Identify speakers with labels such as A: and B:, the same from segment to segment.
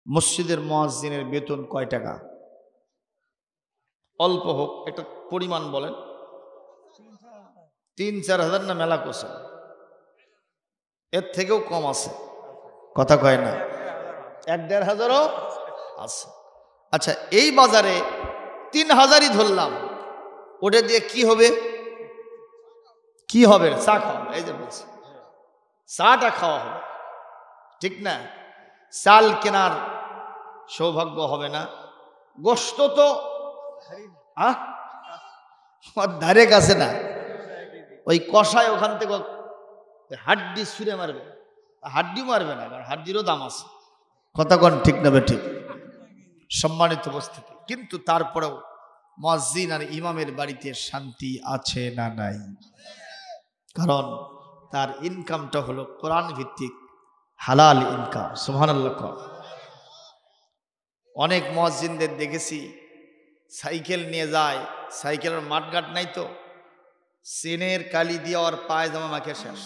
A: মসজিদের মুয়াজ্জিনের বেতন কয় টাকা? অল্প হোক, একটা পরিমাণ বলেন। ৩-৪ হাজার না মেলা কোসা? এর থেকেও কম আছে, কথা কয় না? ১-১.৫ হাজারও আছে। আচ্ছা, এই বাজারে ৩,০০০ই ধরলাম, ওটা দিয়ে কি হবে? কি হবে? চা খাওয়া। এই যে বলছি, চাটা খাওয়া হবে, ঠিক না? চাল কেনার সৌভাগ্য হবে না। গোশত তো ধারে কাছে না, ওই কষায় ওখান থেকে হাড্ডি ছুঁড়ে মারবে, হাড্ডি মারবে না, কারণ হাড্ডিরও দাম আছে, কথা কোন ঠিক না বে ঠিক? সম্মানিত উপস্থিতি, কিন্তু তারপরেও মুয়াজ্জিন আর ইমামের বাড়িতে শান্তি আছে না নাই? কারণ তার ইনকামটা হলো কোরআন ভিত্তিক হালাল ইনকাম। সুবহানাল্লাহ। অনেক মুয়াজ্জিনদের দেখেছি সাইকেল নিয়ে যায়, সাইকেলের মাঠঘাট নাই তো, সিনের কালি দিয়ে আর পায়জামা মাখে শেষ,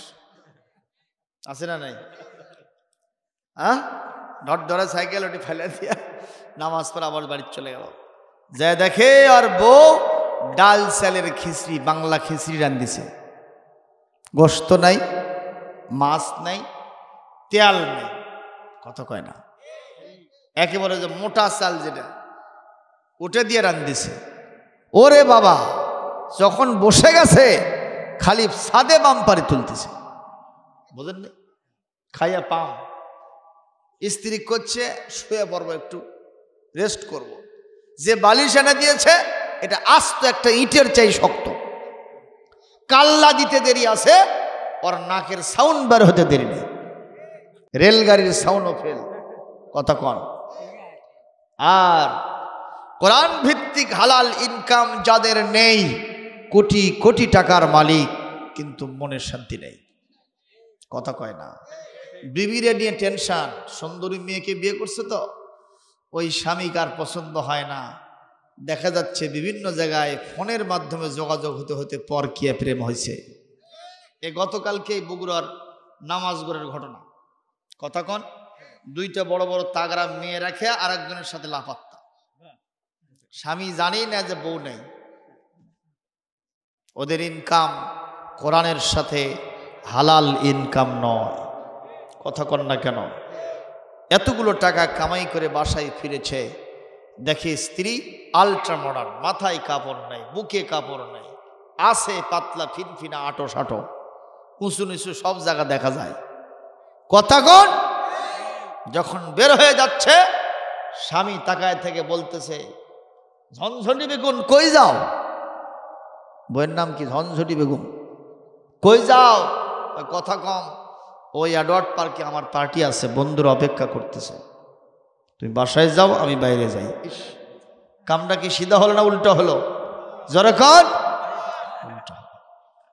A: আছে না নাই? ডট ধরে সাইকেল ওটি ফেলে দিয়া নামাজ পড়ে আবার বাড়ি চলে গেল, যা দেখে আর বউ ডাল চালের খিচড়ি, বাংলা খিচড়ি রান্ধিছে, গোশত নাই, মাছ নাই, তেল নেই, কথা কয় না? একেবারে যে মোটা চাল যেটা, ওটা দিয়ে রান্ধিছে। ওরে বাবা, যখন বসে গেছে খালি সাদে বাম্পারে তুলতেছে, বুঝলেন না? খাইয়া পাম, স্ত্রী করছে শুয়ে পড়বো, একটু রেস্ট করব। যে বালিশ এনে দিয়েছে এটা আস্ত একটা ইটের চাই শক্ত, কাল্লা দিতে দেরি আছে, ওর নাকের সাউন্ড বের হতে দেরি নেই, রেলগাড়ির সাউন্ডও ফেল, কথা কন? আর কোরআন ভিত্তিক হালাল ইনকাম যাদের নেই, কোটি কোটি টাকার মালিক, কিন্তু মনের শান্তি নেই, কথা কয় না? বিবিরে নিয়ে টেনশন, সুন্দরী মেয়েকে বিয়ে করছে তো ওই স্বামীকে আর পছন্দ হয় না, দেখা যাচ্ছে বিভিন্ন জায়গায় ফোনের মাধ্যমে যোগাযোগ হতে হতে পরকীয়া প্রেম হয়েছে। এ গতকালকে বগুড়ার নামাজগড়ের ঘটনা, কথা কন? 2টা বড় বড় তাগড়া মেয়ে রাখে আর একজনের সাথে লাপাত্তা, স্বামী জানেই না যে বউ নেই। ওদের ইনকাম কোরআনের সাথে হালাল ইনকাম নয়, কথা কন না কেন? এতগুলো টাকা কামাই করে বাসায় ফিরেছে, দেখে স্ত্রী আলট্রা মডার্ন, মাথায় কাপড় নাই, বুকে কাপড় নাই, আছে পাতলা ফিনফিনা আটো সাটো, উঁচু নিচু সব জায়গা দেখা যায়, কথা কন? যখন বের হয়ে যাচ্ছে স্বামী তাকায় থেকে বলতেছে, ঝনঝনি বেগুন কই যাও? বইয়ের নাম কি? ঝনঝনি বেগুন। কই যাও? কথা কম, ওই অ্যাডওয়ার্ড পার্কে আমার পার্টি আছে, বন্ধুরা অপেক্ষা করতেছে, তুমি বাসায় যাও, আমি বাইরে যাই। কামটা কি সিধা হলো না উল্টো হলো? যখন উল্টা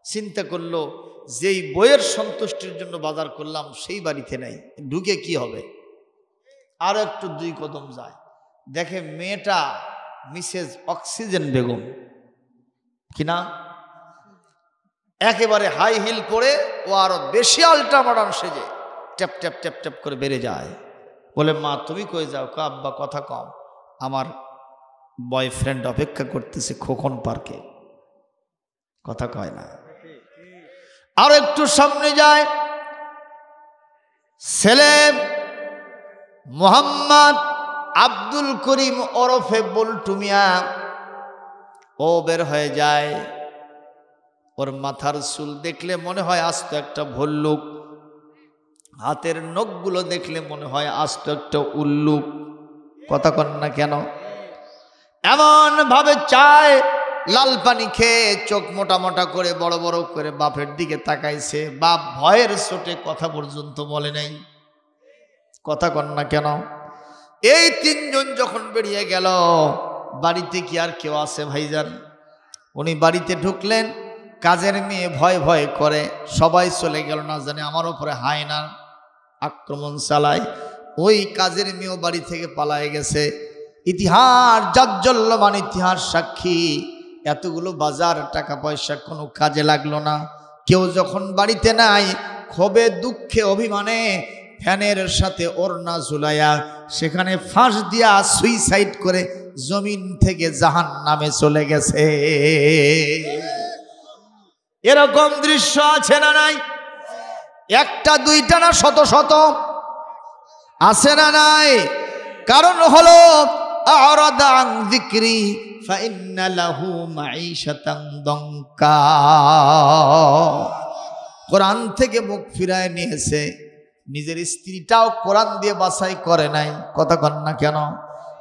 A: চিন্তা করলো, যেই বইয়ের সন্তুষ্টির জন্য বাজার করলাম সেই বাড়িতে নাই, ঢুকে কি হবে? আর একটু 2 কদম যায়, দেখে মেয়েটা মিসেস অক্সিজেন বেগম, কিনা একেবারে হাই হিল পরে, ও আরো বেশি আল্ট্রা মডার্ন সেজে ট্যাপ ট্যাপ ট্যাপ ট্যাপ করে বেড়ে যায়। বলে, মা তুমি কই যাও? আব্বা কথা কম, আমার বয়ফ্রেন্ড অপেক্ষা করতেছে খোকন পার্কে, কথা কয় না? আর একটু সামনে যায়, ছেলে মোহাম্মদ আব্দুল করিম ওরফে বল্টু মিয়া, ও বের হয়ে যায়। ওর মাথার চুল দেখলে মনে হয় আস্ত একটা ভল্লুক, হাতের নখগুলো দেখলে মনে হয় আস্ত একটা উল্লুক, কথা কন না কেন? এমন ভাবে চায়, লাল পানি খেয়ে চোখ মোটা মোটা করে বড় বড় করে বাপের দিকে তাকাইছে, বাপ ভয়ের চোটে কথা পর্যন্ত বলে নাই, কথা কন না কেন? এই 3 জন যখন বেরিয়ে গেল, বাড়িতে কি আর কেউ আছে ভাইজান? উনি বাড়িতে ঢুকলেন, কাজের মেয়ে ভয় ভয় করে, সবাই চলে গেল, না জানে আমার উপরে হায়না আক্রমণ চালায়। ওই কাজের মেয়েও বাড়ি থেকে পালায়ে গেছে। ইতিহাস, জাজ্জল্যমান ইতিহাস সাক্ষী, এতগুলো বাজার টাকা পয়সা কোনো কাজে লাগলো না। কেউ যখন বাড়িতে নাই, ক্ষোভে দুঃখে অভিমানে ফ্যানের সাথে ওড়না ঝুলাইয়া সেখানে ফাঁস দিয়া সুইসাইড করে জমিন থেকে জাহান্নামে চলে গেছে। এরকম দৃশ্য আছে না নাই? একটা দুইটা না, শত শত আছে না নাই? কারণ হলো আরাদা আন যিকরি ফাইন্না লাহু মাঈশাতান দঙ্কা। কোরআন থেকে মুখ ফিরায় নিয়েছে, নিজের স্ত্রীটাও কোরআন দিয়ে বাছাই করে নাই, কথা কন না কেন?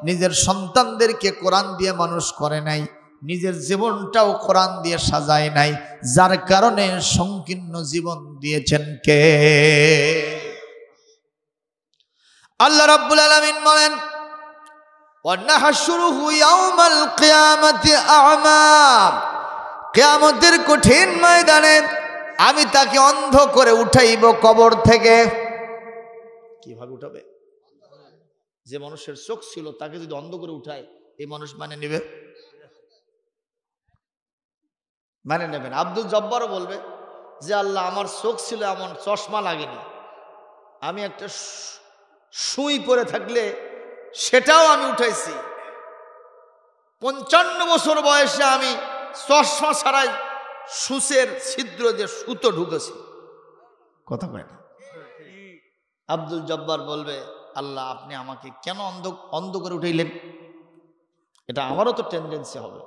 A: নিজের সন্তানদেরকে কোরআন দিয়ে মানুষ করে নাই, নিজের জীবনটাও কোরআন দিয়ে সাজায় নাই, যার কারণে সংকীর্ণ জীবন দিয়েছেন কে? আল্লাহ রাব্বুল আলামিন বলেন ওয়ানাহশুরুহু ইয়াওমাল কিয়ামাতি আ'মা। কিয়ামতের কঠিন ময়দানে আমি তাকে অন্ধ করে উঠাইব কবর থেকে। কিভাবে উঠাবে? যে মানুষের চোখ ছিল তাকে যদি অন্ধ করে উঠায়, এই মানুষ মানে নেবে? মানে নেবেন? আব্দুল জব্বারও বলবে যে আল্লাহ আমার চোখ ছিল, এমন চশমা লাগেনি, আমি একটা সুই পরে থাকলে সেটাও আমি উঠাইছি। 55 বছর বয়সে আমি চশমা ছাড়াই সুচের ছিদ্র দিয়ে সুতো ঢুকেছি, কথা কয় না? আব্দুল জব্বার বলবে আল্লাহ আপনি আমাকে কেন অন্ধ করে উঠাইলেন? এটা আমারও তো টেন্ডেন্সি হবে,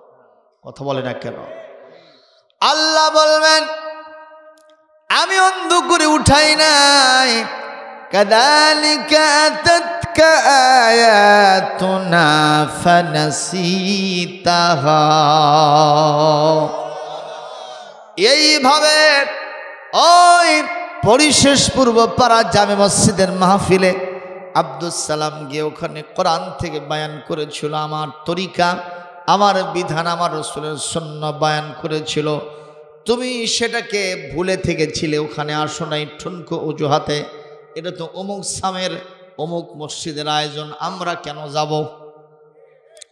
A: কথা বলে না কেন? আল্লাহ বলবেন আমি অন্ধ করে উঠাই নাই, কাযালিকা আতাতকা আয়াতুনা ফানাসিতাহা। এইভাবে ওই পরিশেষ পূর্ব পাড়া জামে মসজিদের মাহফিলে আব্দুস সালাম গিয়ে ওখানে কোরআন থেকে বয়ান করেছিল, আমার তরিকা, আমার বিধান, আমার রাসূলের সুন্নাহ বয়ান করেছিল। তুমি সেটাকে ভুলে থেকেছিলে, ওখানে আসো নাই ঠুনকো অজুহাতে। এটা তো অমুক সামের অমুক মসজিদের আয়োজন, আমরা কেন যাব?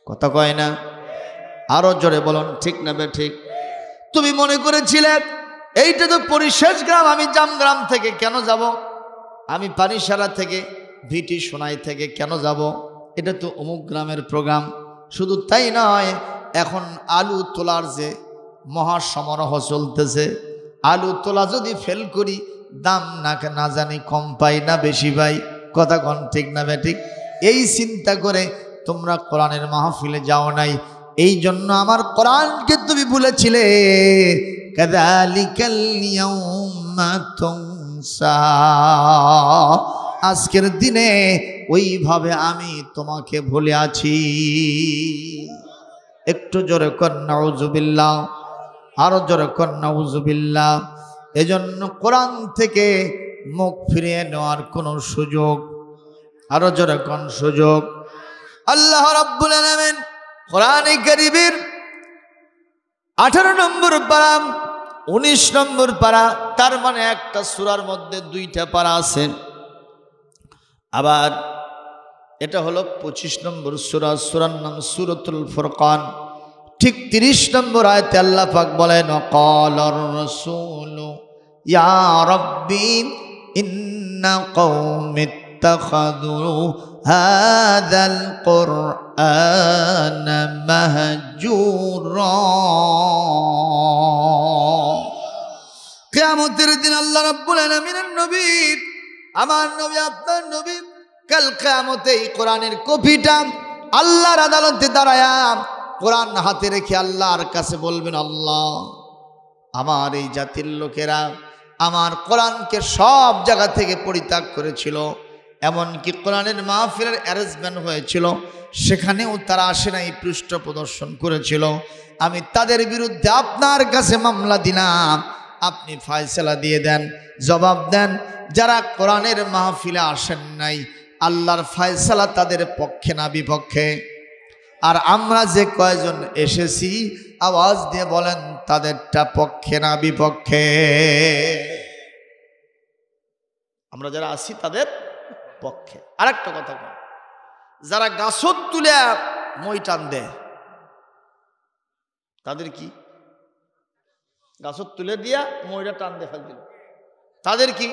A: কথা কয় না? আরো জোরে বলুন, ঠিক না বে ঠিক? তুমি মনে করেছিলে এইটা তো পরিশেষ গ্রাম, আমি জামগ্রাম থেকে কেন যাব? আমি পানিসারা থেকে, ভিটি সোনাই থেকে কেন যাব? এটা তো অমুক গ্রামের প্রোগ্রাম। শুধু তাই নয়, এখন আলু তোলার যে মহাসমারোহ চলতেছে, আলু তোলা যদি ফেল করি দাম না জানি কম পাই না বেশি পাই, কথা কন ঠিক না বে ঠিক? এই চিন্তা করে তোমরা কোরআনের মাহফিলে যাও নাই, এই জন্য আমার কোরআনকে তুমি ভুলেছিলে। কাযালিকাল ইয়াউমা তুনসা। আজকের দিনে ওইভাবে আমি তোমাকে ভুলে আছি। একটু জোরে কর নাউযুবিল্লাহ, আরো জোরে কর নাউযুবিল্লাহ। এজন্য কোরআন থেকে মুখ ফিরিয়ে নেওয়ার কোনো সুযোগ, আরো জোরে কোন সুযোগ? আল্লাহ রাব্বুল আলামিন কোরআনে কারীমের 18 নম্বর পারা, 19 নম্বর পারা, তার মানে একটা সূরার মধ্যে 2টা পারা আছে। আবার এটা হলো 25 নম্বর সূরা, সূরার নাম সূরাতুল ফুরকান। ঠিক 30 নম্বর আয়াতে আল্লাহ পাক বলেন ক্বালার রাসূলু ইয়া রাব্বি ইন্না কওমি ইত্তাখাযু হাযাল কুরআনা মাহজুরা। কিয়ামতের দিন আল্লাহ রাব্বুল আলামিনের নবী, আমার নবী, আপনার নবী, কাল কিয়ামতে এই কোরআনের কপিটা আল্লাহর আদালতে দাঁড়ায়া কোরআন হাতে রেখে আল্লাহর কাছে বলবেন, আল্লাহ আমার এই জাতির লোকেরা আমার কোরআনকে সব জায়গা থেকে পরিত্যাগ করেছিল, এমনকি কোরআনের মাহফিলের অ্যারেঞ্জমেন্ট হয়েছিল সেখানেও তারা আসে নাই, পৃষ্ঠ প্রদর্শন করেছিল। আমি তাদের বিরুদ্ধে আপনার কাছে মামলা দিলাম, আপনি ফয়সালা দিয়ে দেন, জবাব দেন। যারা কোরআনের মাহফিলে আসেন নাই, আল্লাহর ফয়সালা তাদের পক্ষে না বিপক্ষে? আর আমরা যে কয়জন এসেছি আওয়াজ দিয়ে বলেন তাদেরটা পক্ষে না বিপক্ষে? আমরা যারা আছি তাদের পক্ষে। আরেকটা কথা কয়, যারা গাছত তুলে মই টান দেয় তাদের কি? গাছত তুলে দিয়া মইটা টান দিয়ে ফেল দিল, তাদের কি?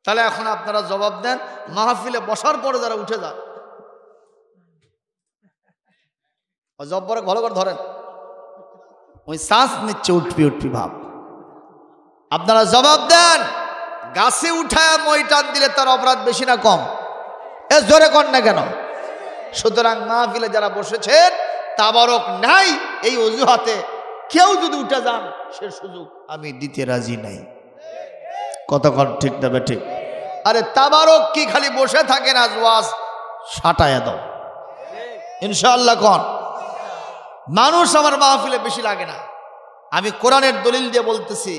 A: তাহলে এখন আপনারা জবাব দেন, মাহফিলে বসার পরে যারা উঠে যান, জব্বরে ঘর ঘর ধরেন, ওই শ্বাস নিচ্ছে উঠবি উঠবি ভাব। আপনারা জবাব দেন, গাছে উঠায় মই টান দিলে তার অপরাধ বেশি না কম? এ জোরে কর না কেন? সুতরাং মাহফিলে যারা বসেছেন তাবারক নাই এই অজুহাতে কেউ যদি উঠে যান সে সুযোগ আমি দিতে রাজি নাই। কতক্ষণ ঠিক দেবে ঠিক? আরে তাবারক কি খালি বসে থাকে না, ওয়াজ সাটায় দাও ইনশাআল্লাহ। কোন মানুষ আমার মাহফিলে বেশি লাগে না। আমি কোরআনের দলিল দিয়ে বলতেছি,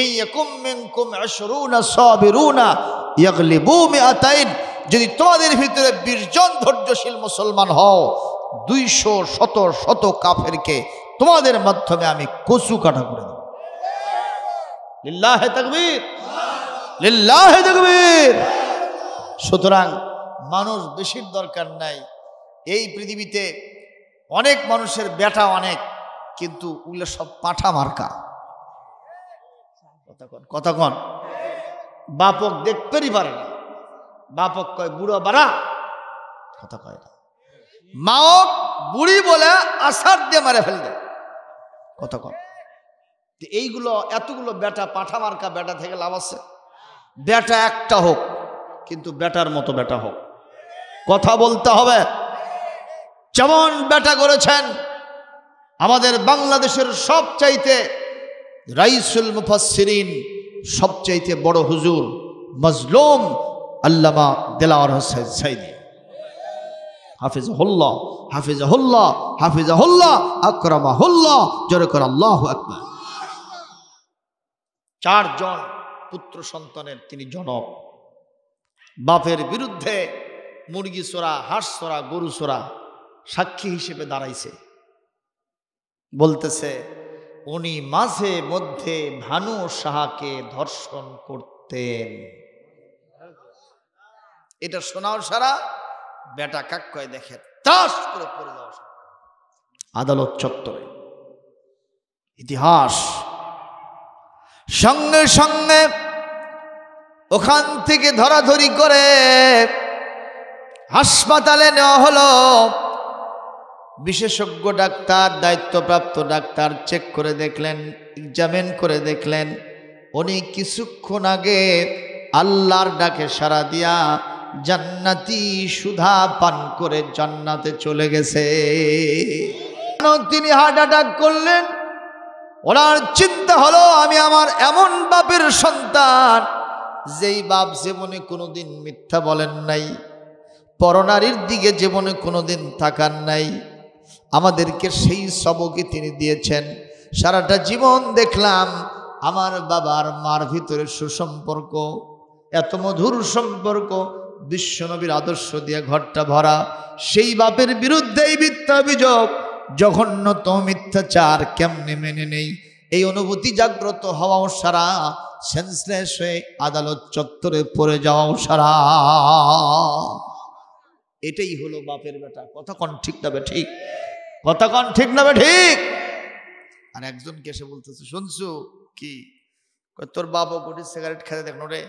A: এই ইয়াকুম মিনকুম 20 সাবিরুনা ইয়াগলিবু মিআতাইন, যদি তোমাদের ভিতরে 20 জন ধৈর্যশীল মুসলমান হও 200 শত কাফেরকে তোমাদের মাধ্যমে আমি কচু কাটা করে দেব। লিল্লাহি তাকবীর, লিল্লাহি তাকবীর। সুতরাং মানুষ বেশির দরকার নাই। এই পৃথিবীতে অনেক মানুষের বেটা অনেক, কিন্তু ওগুলো সব পাঠা মার্কা। কতক্ষণ বাপক দেখতেই পারে না, বাপক কয় বুড়ো বাড়া, কথা কয় না। মাওক বুড়ি বলে আষাঢ় দিয়ে মারে ফেল দেয়। কতক্ষণ এইগুলো এতগুলো বেটা পাঠা মার্কা বেটা থেকে লাভ আছে? বেটা একটা হোক, কিন্তু বেটার মতো বেটা হোক। কথা বলতে হবে। যেমন বেটা করেছেন আমাদের বাংলাদেশের সবচাইতে রাইসুল মুফাসসিরিন, সবচাইতে বড় হুজুর মজলুম আল্লামা দেলাওয়ার হোসেন সাইদি হাফিজাহুল্লাহ, হাফিজাহুল্লাহ, হাফিজাহুল্লাহ, আকরামাহুল্লাহ। জোরে করে আল্লাহু আকবার। 4 জন পুত্র সন্তানের তিনি জনক। বাপের বিরুদ্ধে মুরগি চোরা, হাঁস চোরা, গরু চোরা সাক্ষী হিসেবে দাঁড়াইছে। বলতেছে উনি মাঝে মধ্যে ভানু সাহাকে ধর্ষণ করতেন। এটা শোনাও সারা বেটা কাক্কয় দেখে তাস করে পড়ে যাওয়া আদালত চত্বরে। ইতিহাস সঙ্গে সঙ্গে ওখান থেকে ধরাধরি করে হাসপাতালে নেওয়া হলো। বিশেষজ্ঞ ডাক্তার, দায়িত্বপ্রাপ্ত ডাক্তার চেক করে দেখলেন, এক্সামিন করে দেখলেন উনি কিছুক্ষণ আগে আল্লাহর ডাকে সাড়া দিয়া জান্নাতি সুধা পান করে জান্নাতে চলে গেছে। তিনি হার্ট অ্যাটাক করলেন। ওনার চিন্তা হলো আমি আমার এমন বাপের সন্তান যেই বাপ জীবনে কোনোদিন মিথ্যা বলেন নাই, পরনারীর দিকে জীবনে কোনোদিন তাকান নাই। আমাদেরকে সেই সবকই তিনি দিয়েছেন। সারাটা জীবন দেখলাম আমার বাবার মার ভিতরে সুসম্পর্ক, এত মধুর সম্পর্ক, বিশ্বনবীর আদর্শ দিয়ে ঘরটা ভরা। সেই বাপের বিরুদ্ধে এই মিথ্যা অভিযোগ, জঘন্যতম মিথ্যাচার কেমনে মেনে নেই? এই অনুভূতি জাগ্রত হওয়াও সারা, সেন্সলেস হয়ে আদালত চত্বরে পড়ে যাওয়াও সারা। এটাই হলো বাপের বেটা। কতক্ষণ ঠিক না বে ঠিক? কতক্ষণ ঠিক না বে ঠিক? আর একজনকে এসে বলতেছে শুনছো কি, তোর বাবা কোটি সিগারেট খেতে দেখ রে।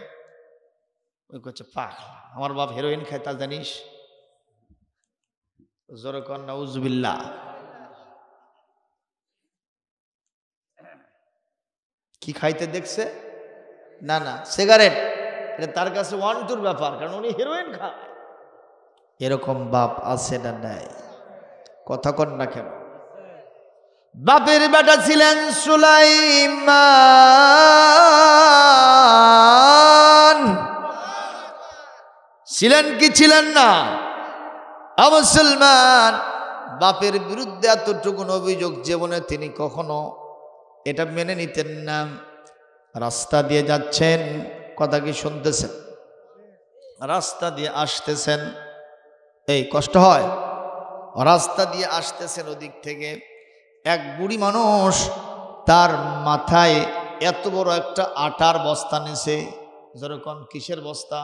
A: ওই করছে পাক, আমার বাপ হেরোইন খায় তা জানিস? জোরে কর নাউজুবিল্লাহ। কি খাইতে দেখছে? না না, সিগারেট। এটা তার কাছে 1-2 ব্যাপার, কারণ উনি হেরোইন খায়। এরকম বাপ আছে না নাই? কথা কন না কেন? বাপের বেটা ছিলেন সুলাইমান। ছিলেন কি ছিলেন না? মুসলমান। বাপের বিরুদ্ধে এতটুকু অভিযোগ জীবনে তিনি কখনো এটা মেনে নিতেন না। রাস্তা দিয়ে যাচ্ছেন, কথা কি শুনতেছেন? রাস্তা দিয়ে আসতেছেন, এই কষ্ট হয়। রাস্তা দিয়ে আসতেছেন, ওদিক থেকে এক বুড়ি মানুষ তার মাথায় এত বড় একটা আটার বস্তা নিছে। জোরে কোন কিসের বস্তা?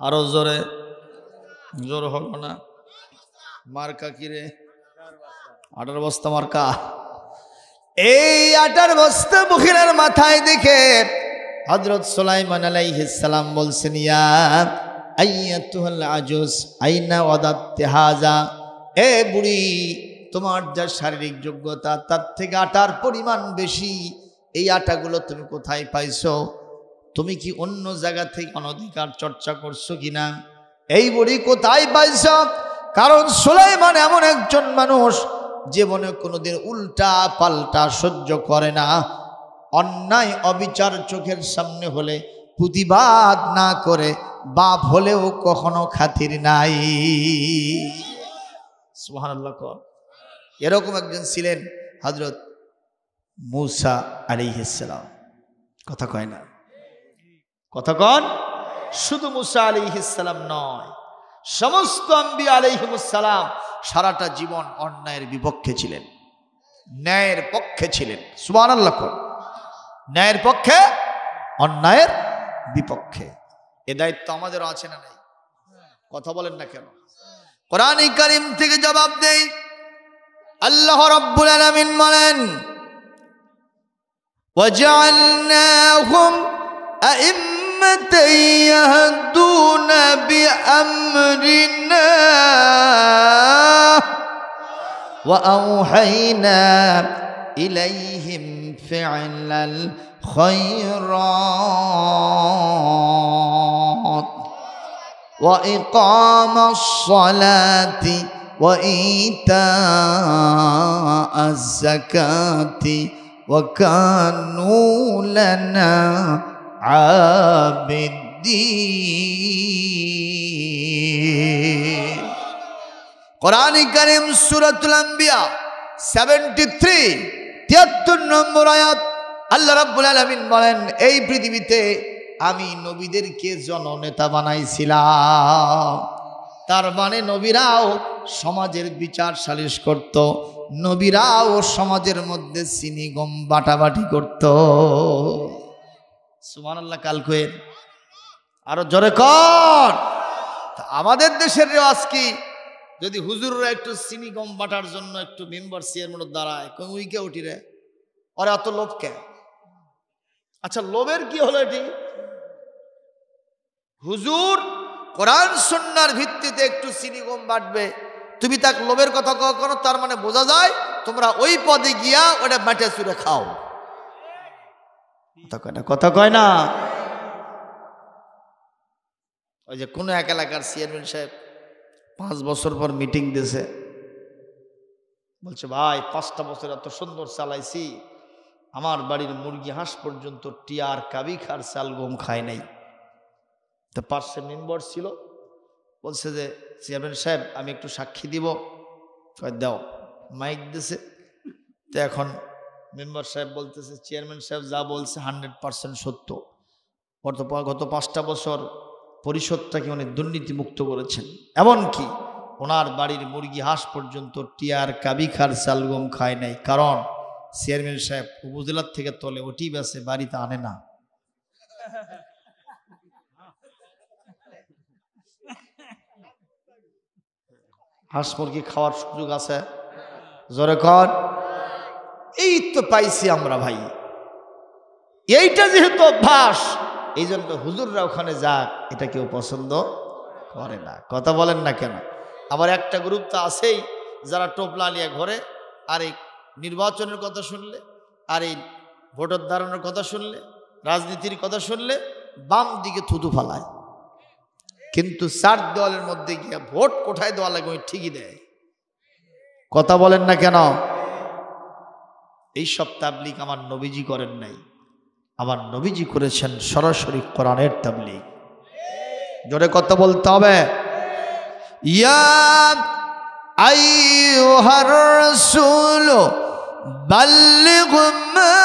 A: আরো জোরে, জোর হলো না। মার্কা কিরে? আটার বস্তা মার্কা। এই আটার বস্তা মহিলার মাথায় দেখে হযরত সুলাইমান আলাইহিস সালাম বলছেন, ইয়া আইয়াতুল আজুজ আইনা ওয়াদাতি হাযা, এ বুড়ি, তোমার যা শারীরিক যোগ্যতা তার থেকে আটার পরিমাণ বেশি, এই আটাগুলো তুমি কোথায় পাইছো? তুমি কি অন্য জায়গা থেকে অনধিকার চর্চা করছো কিনা? এই বুড়ি কোথায় পাইছ? কারণ সুলাইমান এমন একজন মানুষ জীবনে কোনোদিন উল্টা পাল্টা সহ্য করে না, অন্যায় অবিচার চোখের সামনে হলে প্রতিবাদ না করে বাপ হলেও কখনো খাতির নাই। সুবহানাল্লাহ। এরকম একজন ছিলেন হযরত মূসা আলাইহিস সালাম। কথা কয় না? কথা কন। শুধু মূসা আলাইহিস সালাম নয়, সমস্ত আম্বিয়া আলাইহিমুস সালাম সারাটা জীবন অন্যায়ের বিপক্ষে ছিলেন, ন্যায়ের পক্ষে ছিলেন। সুবহানাল্লাহ। ন্যায়ের পক্ষে, অন্যায়ের বিপক্ষে। এ দায়িত্ব আমাদেরও আছে না নাই? কথা বলেন না কেন? কোরআনে কারীম থেকে জবাব দেই। আল্লাহ রাব্বুল আলামিন বলেন, ওয়াজআলনাহুম আইম্মাতান ইয়াহদুনা বিআমরিনা ওয়া আওহাইনা ইলাইহিম ফি'লাল খায়রাত ওয়া ইকামাস সালাতি ওয়া ইতাআজ যাকাতি ওয়া কানু লানা আবিদিন। কোরআনে কারীম সূরাতুল আম্বিয়া 73 নম্বর আয়াত। আল্লাহ রাব্বুল আলামিন বলেন, এই পৃথিবীতে আমি নবীদেরকে জননেতা বানাইছিলাম। তার মানে নবীরাও সমাজের বিচার সালিশ করত, নবীরাও সমাজের মধ্যে চিনি গম বাটাবাটি করত। সুবহানাল্লাহ। কাল কয়েন আরো জোরে কর। আমাদের দেশের রেওয়াজ কি, যদি হুজুররা একটু চিনি গম বাটার জন্য একটু মেম্বার চেয়ারম্যান দাঁড়ায়, উইকে উঠি রে, ওরা এত লোভ কে? আচ্ছা, লোভের কি হলো? এটি হুজুর কোরআন সুন্নাহর ভিত্তিতে একটু চিনি গম বাটবে, তুমি তাক লোভের কথা করো, তার মানে বোঝা যায় তোমরা ওই পদে গিয়া ওটা বাটে চুরে খাও। কথা কয় না? ওই যে কোনো এক এলাকার চেয়ারম্যান সাহেব 5 বছর পর মিটিং দিয়েছে, বলছে, ভাই 5টা বছর এত সুন্দর চালাইছি, আমার বাড়ির মুরগি হাঁস পর্যন্ত টিয়ার কাবি খার চাল গম খায় নাই। তো পাশে মেম্বার ছিল, বলছে যে চেয়ারম্যান সাহেব আমি একটু সাক্ষী দিব। দাও, মাইক দিছে। তো এখন মেম্বার সাহেব বলতেছে, চেয়ারম্যান সাহেব যা বলছে 100% সত্য। গত 5টা বছর পরিষদটাকে উনি দুর্নীতিমুক্ত করেছেন, এমনকি ওনার বাড়ির মুরগি হাঁস পর্যন্ত টিয়ার কাবি খার চাল গম খায় নাই। কারণ চেয়ারম্যান সাহেব উপজেলার থেকে তোলে, ওটি বেছে, বাড়িতে আনে না। হাঁস মুরগি খাওয়ার সুযোগ আছে? জোরে কর। এই তো পাইছি আমরা ভাই, এইটা যেহেতু অভ্যাস, এই জন্য হুজুররা ওখানে যাক, এটা কেউ পছন্দ করে না। কথা বলেন না কেন? আবার একটা গ্রুপ তো আছেই যারা টোপলা নিয়ে ঘরে, আর এই নির্বাচনের কথা শুনলে, আর এই ভোটের ধারণের কথা শুনলে, রাজনীতির কথা শুনলে বাম দিকে থুতু ফালায়, কিন্তু 4 দেওয়ালের মধ্যে গিয়ে ভোট কোথায় দেওয়া লাগে ওই ঠিকই দেয়। কথা বলেন না কেন? এইসব তাবলীগ আমার নবীজি করেন নাই, আমার নবীজি করেছেন সরাসরি কোরআনের তাবলীগ। জোরে কথা বলতে হবে। ইয়া আইয়ুহার রাসূল বাল্লিগ মা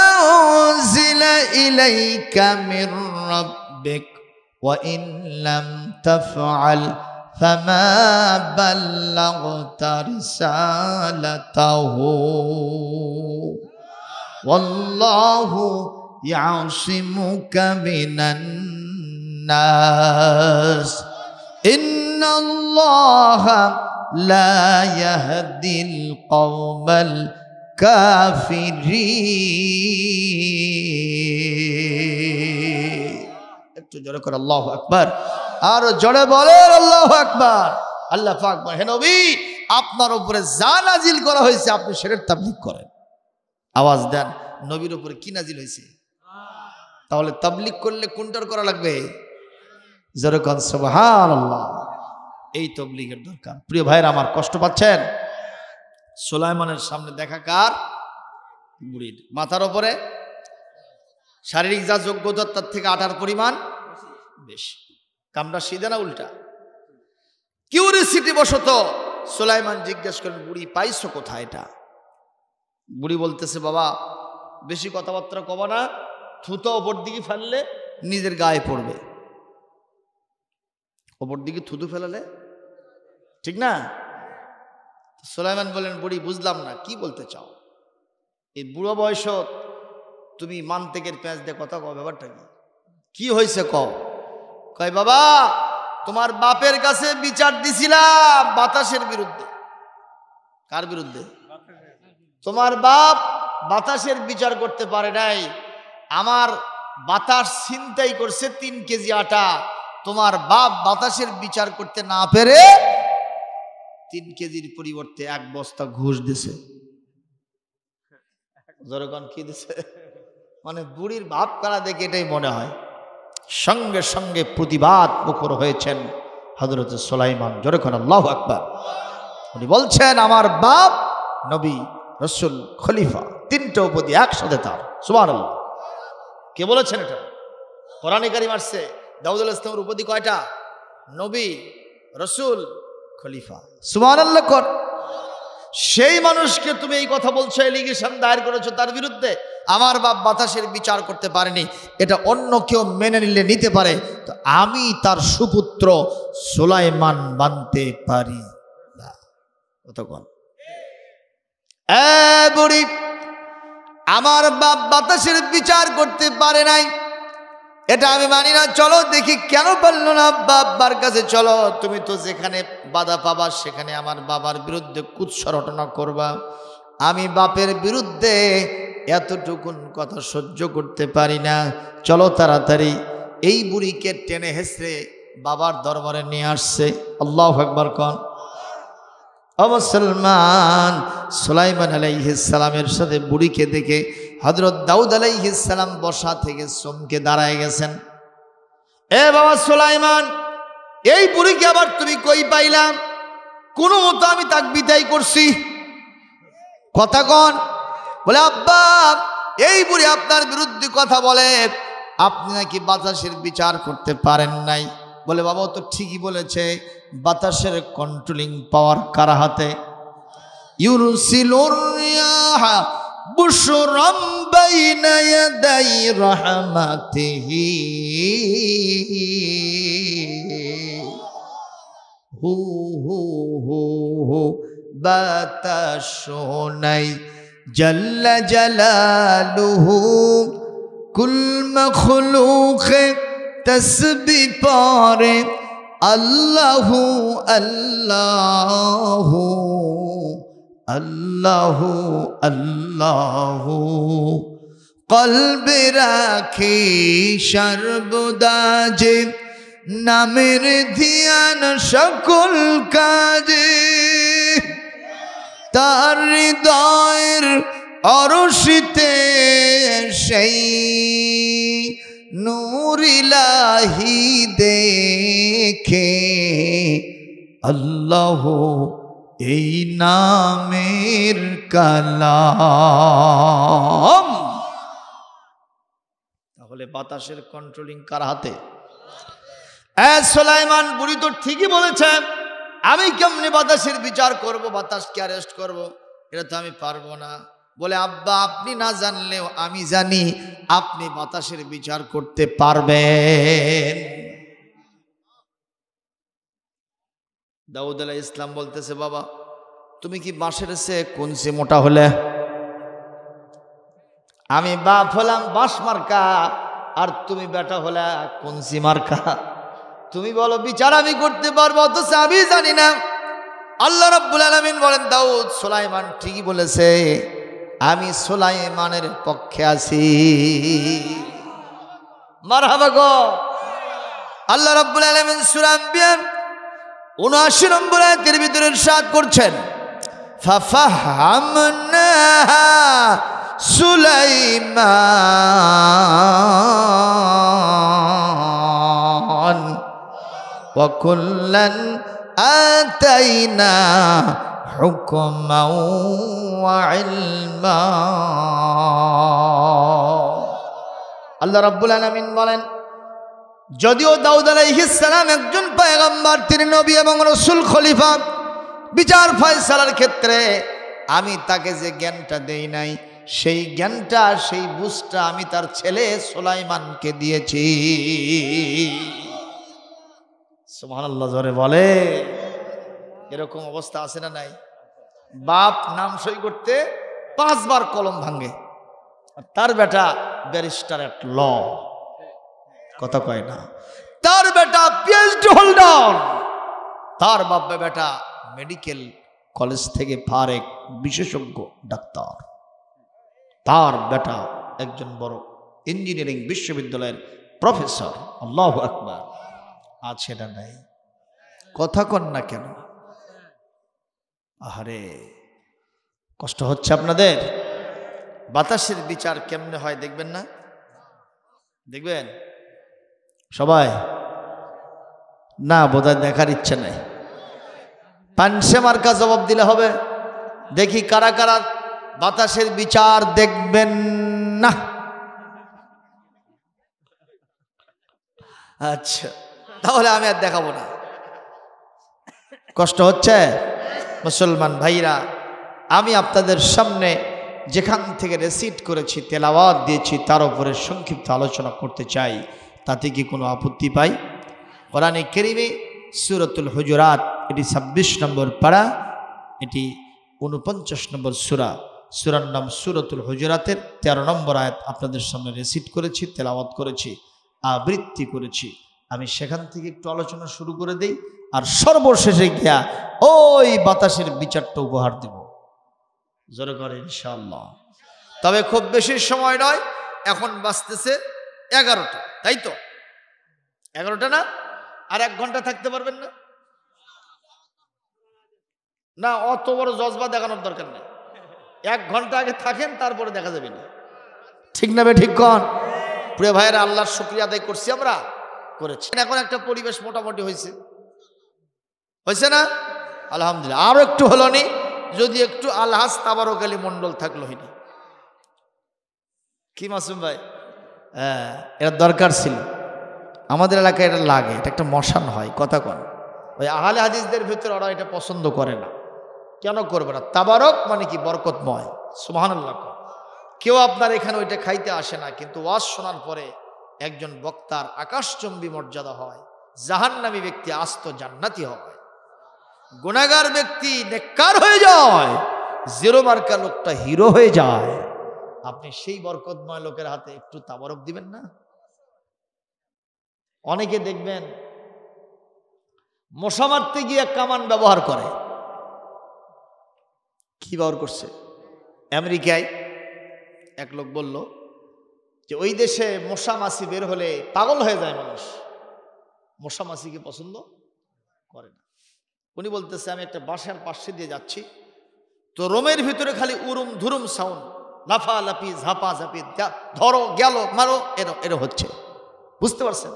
A: উনজিলা ইলাইকা মির রাব্বিক ওয়া ইন লাম তাফআল ফামা বাল্লাগতা রিসালাতাহু ওয়াল্লাহু ইয়াসিমুকা মিনান নাস ইন্নাল্লাহা লা ইয়াহদিল কওমাল কাফিরিন। একটু জোরে করে আল্লাহু আকবার, আর জোরে বলেন আল্লাহু আকবার। আল্লাহ পাক বলেন, হে নবী, আপনার উপরে যা নাজিল করা হয়েছে আপনি সেটার তাবলীগ করেন। আওয়াজ দেন, নবীর উপরে কি নাজিল হয়েছে? তাহলে তাবলীগ করলে কোনটার করা লাগবে? জোরে কোন সুবহানাল্লাহ। এই তাবলীগের দরকার। প্রিয় ভাইরা আমার, কষ্ট পাচ্ছেন? সুলাইমানের সামনে দেখা কার? বুড়ির। মাথার উপরে শারীরিক যা যোগ্যতা তার থেকে আটার পরিমাণ বেশি। কামটা সিধা না উল্টা? কিউরিসিটি বশত সুলাইমান জিজ্ঞেস করেন, বুড়ি পাইছো কোথায় এটা? বুড়ি বলতেছে, বাবা বেশি কথাবার্তা কবা না, থুতো ওপর দিকে ফেললে নিজের গায়ে পড়বে। ওপর দিকে থুতু ফেলালে ঠিক না? সুলাইমান বলেন, বুড়ি বুঝলাম না, কি বলতে চাও? এই বুড়ো বয়স তুমি মানতেকের প্যাঁচ দিয়ে কথা কও, ব্যাপারটা কি হয়েছে কও? কয়, বাবা তোমার বাপের কাছে বিচার দিছিলাম বাতাসের বিরুদ্ধে। কার বিরুদ্ধে? তোমার বাপ বাতাসের বিচার করতে পারে নাই। আমার বাতাস ছিনতাই করছে 3 কেজি আটা। তোমার বাপ বাতাসের বিচার করতে না পেরে 3 কেজির পরিবর্তে 1 বস্তা ঘুষ দিছে। জনগণ কি দিছে? মানে বুড়ির ভাব কারা দেখে এটাই মনে হয়। সঙ্গে সঙ্গে প্রতিবাদ মুখর হয়েছেন হযরত সুলাইমান। যখন আল্লাহু আকবার, উনি বলছেন, আমার বাপ নবী, রাসূল, খলিফা, 3টে উপাধি একসাথে তার। সুবহানাল্লাহ। কে বলেছেন এটা? কোরআনে কারীম আসছে। দাউদ আলাইহিস সালামের উপাধি কয়টা? নবী, রাসূল, খলিফা। সুবহানাল্লাহ কর। সেই মানুষকে তুমি এই কথা বলছো, এলিগেশন দায়ের করেছো তার বিরুদ্ধে, আমার বাপ বাতাসের বিচার করতে পারেনি, এটা অন্য কেউ মেনে নিলে নিতে পারে, তো আমি তার সুপুত্র সুলাইমান মানতে পারি না। কতক্ষণ? বুড়ি, আমার বাপ বাতাসের বিচার করতে পারে নাই, এটা আমি মানি না। চলো দেখি কেন পারলো না। বাবার কাছে চলো, তুমি তো যেখানে বাধা পাবা সেখানে আমার বাবার বিরুদ্ধে কুৎসা রটনা করবা। আমি বাপের বিরুদ্ধে এতটুকুন কথা সহ্য করতে পারি না। চলো তাড়াতাড়ি। এই বুড়িকে টেনে হেসড়ে বাবার দরবারে নিয়ে আসছে। আল্লাহু আকবার কোন। ও মুসলমান, সুলাইমান আলাইহিস সালামের সাথে বুড়িকে দেখে হযরত দাউদ আলাইহিস সালাম বসা থেকে চমকে দাঁড়ায় গেছেন। এ বাবা সুলাইমান, এই বুড়িকে আবার তুমি কই পাইলাম? কোনো মতো আমি তাক বিদায় করছি। কথা কন। বলে, আব্বা এই বুড়ি আপনার বিরুদ্ধে কথা বলে, আপনি নাকি বাতাসের বিচার করতে পারেন নাই। বলে, বাবা তো ঠিকই বলেছে, বাতাসের কন্ট্রোলিং পাওয়ার কার হাতে? ইউরসিলুর রিয়াহা বুশরাম বাইনা ইয়াদাই রাহমাতিহি হু হু হু হু বাতাস নাই জাল্লা জালালুহু কুল মখলুকে তসবি পড়ে আল্লাহু আল্লাহু আল্লাহু আল্লাহু কলবে রাখি সর্বদা যে নামের ধ্যান সকল কাজে তার হৃদয়ের অরশিতে সেই নূর ইলাহি দেখে আল্লাহ এই নামের কালাম। তাহলে বাতাসের কন্ট্রোলিং কার হাতে? সুলাইমান বুড়ি তো ঠিকই বলেছেন, আমি কেমনে বাতাসের বিচার করব, বাতাসকে অ্যারেস্ট করব, এটা তো আমি পারবো না। বলে, আব্বা আপনি না জানলেও আমি জানি আপনি বাতাসের বিচার করতে পারবেন। দাউদ আলাইহিস সালাম বলতেছে, বাবা তুমি কি বাঁশের চেয়ে কঞ্চি মোটা হলে? আমি বাপ হলাম বাঁশ মার্কা, আর তুমি বেটা হলে কঞ্চি মার্কা। তুমি বলো বিচার আমি করতে পারবো, অথচ আমি জানি না। আল্লাহ রাব্বুল আলামিন বলেন, দাউদ সুলাইমান ঠিকই বলেছে, আমি সুলাইমানের পক্ষে আছি। মারহাবা গো। আল্লাহ রাব্বুল আলামিন সূরা আম্বিয়া ৭৯ নম্বর আয়াতের ভিতরে ইরশাদ করছেন, ফাফাহামনাহা সুলাইমান ওয়া কুল্লান আতাইনা হুকমান ওয়া ইলমা। আল্লাহ রাব্বুল আলামিন বলেন, যদিও দাউদ আলাইহিস সালাম একজন পয়গম্বর, তিনি নবী এবং রাসূল, খলিফা, বিচার ফয়সালার ক্ষেত্রে আমি তাকে যে জ্ঞানটা দেই নাই, সেই জ্ঞানটা, সেই বুঝটা আমি তার ছেলে সুলাইমানকে দিয়েছি। সুবহানাল্লাহ জোরে বলে। এরকম অবস্থা আছে না নাই? বাপ নাম সই করতে 5 বার কলম ভাঙে, তার বেটা ব্যারিস্টার এট ল, কথা কয় না। তার বেটা পিএইচডি হোল্ডার, তার বাপ বেটা মেডিকেল কলেজ থেকে ফারেক বিশেষজ্ঞ ডাক্তার, তার বেটা একজন বড় ইঞ্জিনিয়ারিং বিশ্ববিদ্যালয়ের প্রফেসর। আল্লাহু আকবার। আজ সেটা নাই, কথা কন না কেন? আহারে, কষ্ট হচ্ছে আপনাদের। বাতাসের বিচার কেমনে হয় দেখবেন না? দেখবেন সবাই? না, বোধহয় দেখার ইচ্ছে নাই। পানসে মার্কা জবাব দিলে হবে। দেখি কারা কারা বাতাসের বিচার দেখবেন না। আচ্ছা, তাহলে আমি আর দেখাবো না। কষ্ট হচ্ছে মুসলমান ভাইরা, আমি আপনাদের সামনে যেখান থেকে রেসিট করেছি, তেলাওয়াত দিয়েছি, তার উপরে সংক্ষিপ্ত আলোচনা করতে চাই। তাতে কি কোনো আপত্তি পাই? কোরআনে কারীমে সূরাতুল হুজুরাত, এটি 26 নম্বর পারা, এটি 49 নম্বর সূরা। সূরার নাম সূরাতুল হুজুরাতের 13 নম্বর আয়াত আপনাদের সামনে রেসিট করেছি, তেলাওয়াত করেছি, আবৃত্তি করেছি। আমি সেখান থেকে একটু আলোচনা শুরু করে দেই, আর সর্বশেষে গিয়া ওই বাতাসের বিচারটা উপহার দেব। জোরে করে ইনশাআল্লাহ। তবে খুব বেশি সময় নয়, এখন বাজতেছে 11টা, তাই তো? 11টা না? আর 1 ঘন্টা থাকতে পারবেন না? না, অত বড় জজবা দেখানোর দরকার নেই। 1 ঘন্টা আগে থাকেন, তারপরে দেখা যাবে না। ঠিক না? ঠিক কন প্রিয় ভাইয়েরা, আল্লাহর শুকরিয়া আদায় করছি, আমরা করেছি। এখন একটা পরিবেশ মোটামুটি হয়েছে, হয়েছে না? আলহামদুলিল্লাহ। আরো একটু হলো নি, যদি একটু আলহাজ তাবারক আলী মন্ডল থাকলো হইনি। কি মাসুম ভাই? হ্যাঁ, এটা দরকার ছিল। আমাদের এলাকায় এটা লাগে, এটা একটা মশান হয়, কথা কন। ওই আহলে হাদিসদের ভিতরে ওরা এটা পছন্দ করে না। কেন করবে না? তাবারক মানে কি? বরকতময়। সুবহানাল্লাহ। কেউ আপনার এখানে ওইটা খাইতে আসে না, কিন্তু ওয়াজ শোনার পরে একজন বক্তার আকাশচুম্বী মর্যাদা হয়, জাহান্নামী ব্যক্তি আস্ত জান্নাতি হয়, গুনাহগার ব্যক্তি নেককার হয়ে যায়, জিরো মার্কা লোকটা হিরো হয়ে যায়। আপনি সেই বরকতময় লোকের হাতে একটু তাবারক দিবেন না? অনেকে দেখবেন মশা মারতে গিয়ে কামান ব্যবহার করে। কি ব্যবহার করছে? আমেরিকায় এক লোক বলল যে ওই দেশে মশা মাছি বের হলে পাগল হয়ে যায় মানুষ, মশা মাছিকে পছন্দ করে না। উনি বলতেছে, আমি একটা বাসার পাশে দিয়ে যাচ্ছি, তো রোমের ভিতরে খালি উরুম ধুরুম সাউন্ড, লাফালাফি, ঝাপাঝাপি, ধরো গেল মারো, এরো হচ্ছে, বুঝতে পারছেন?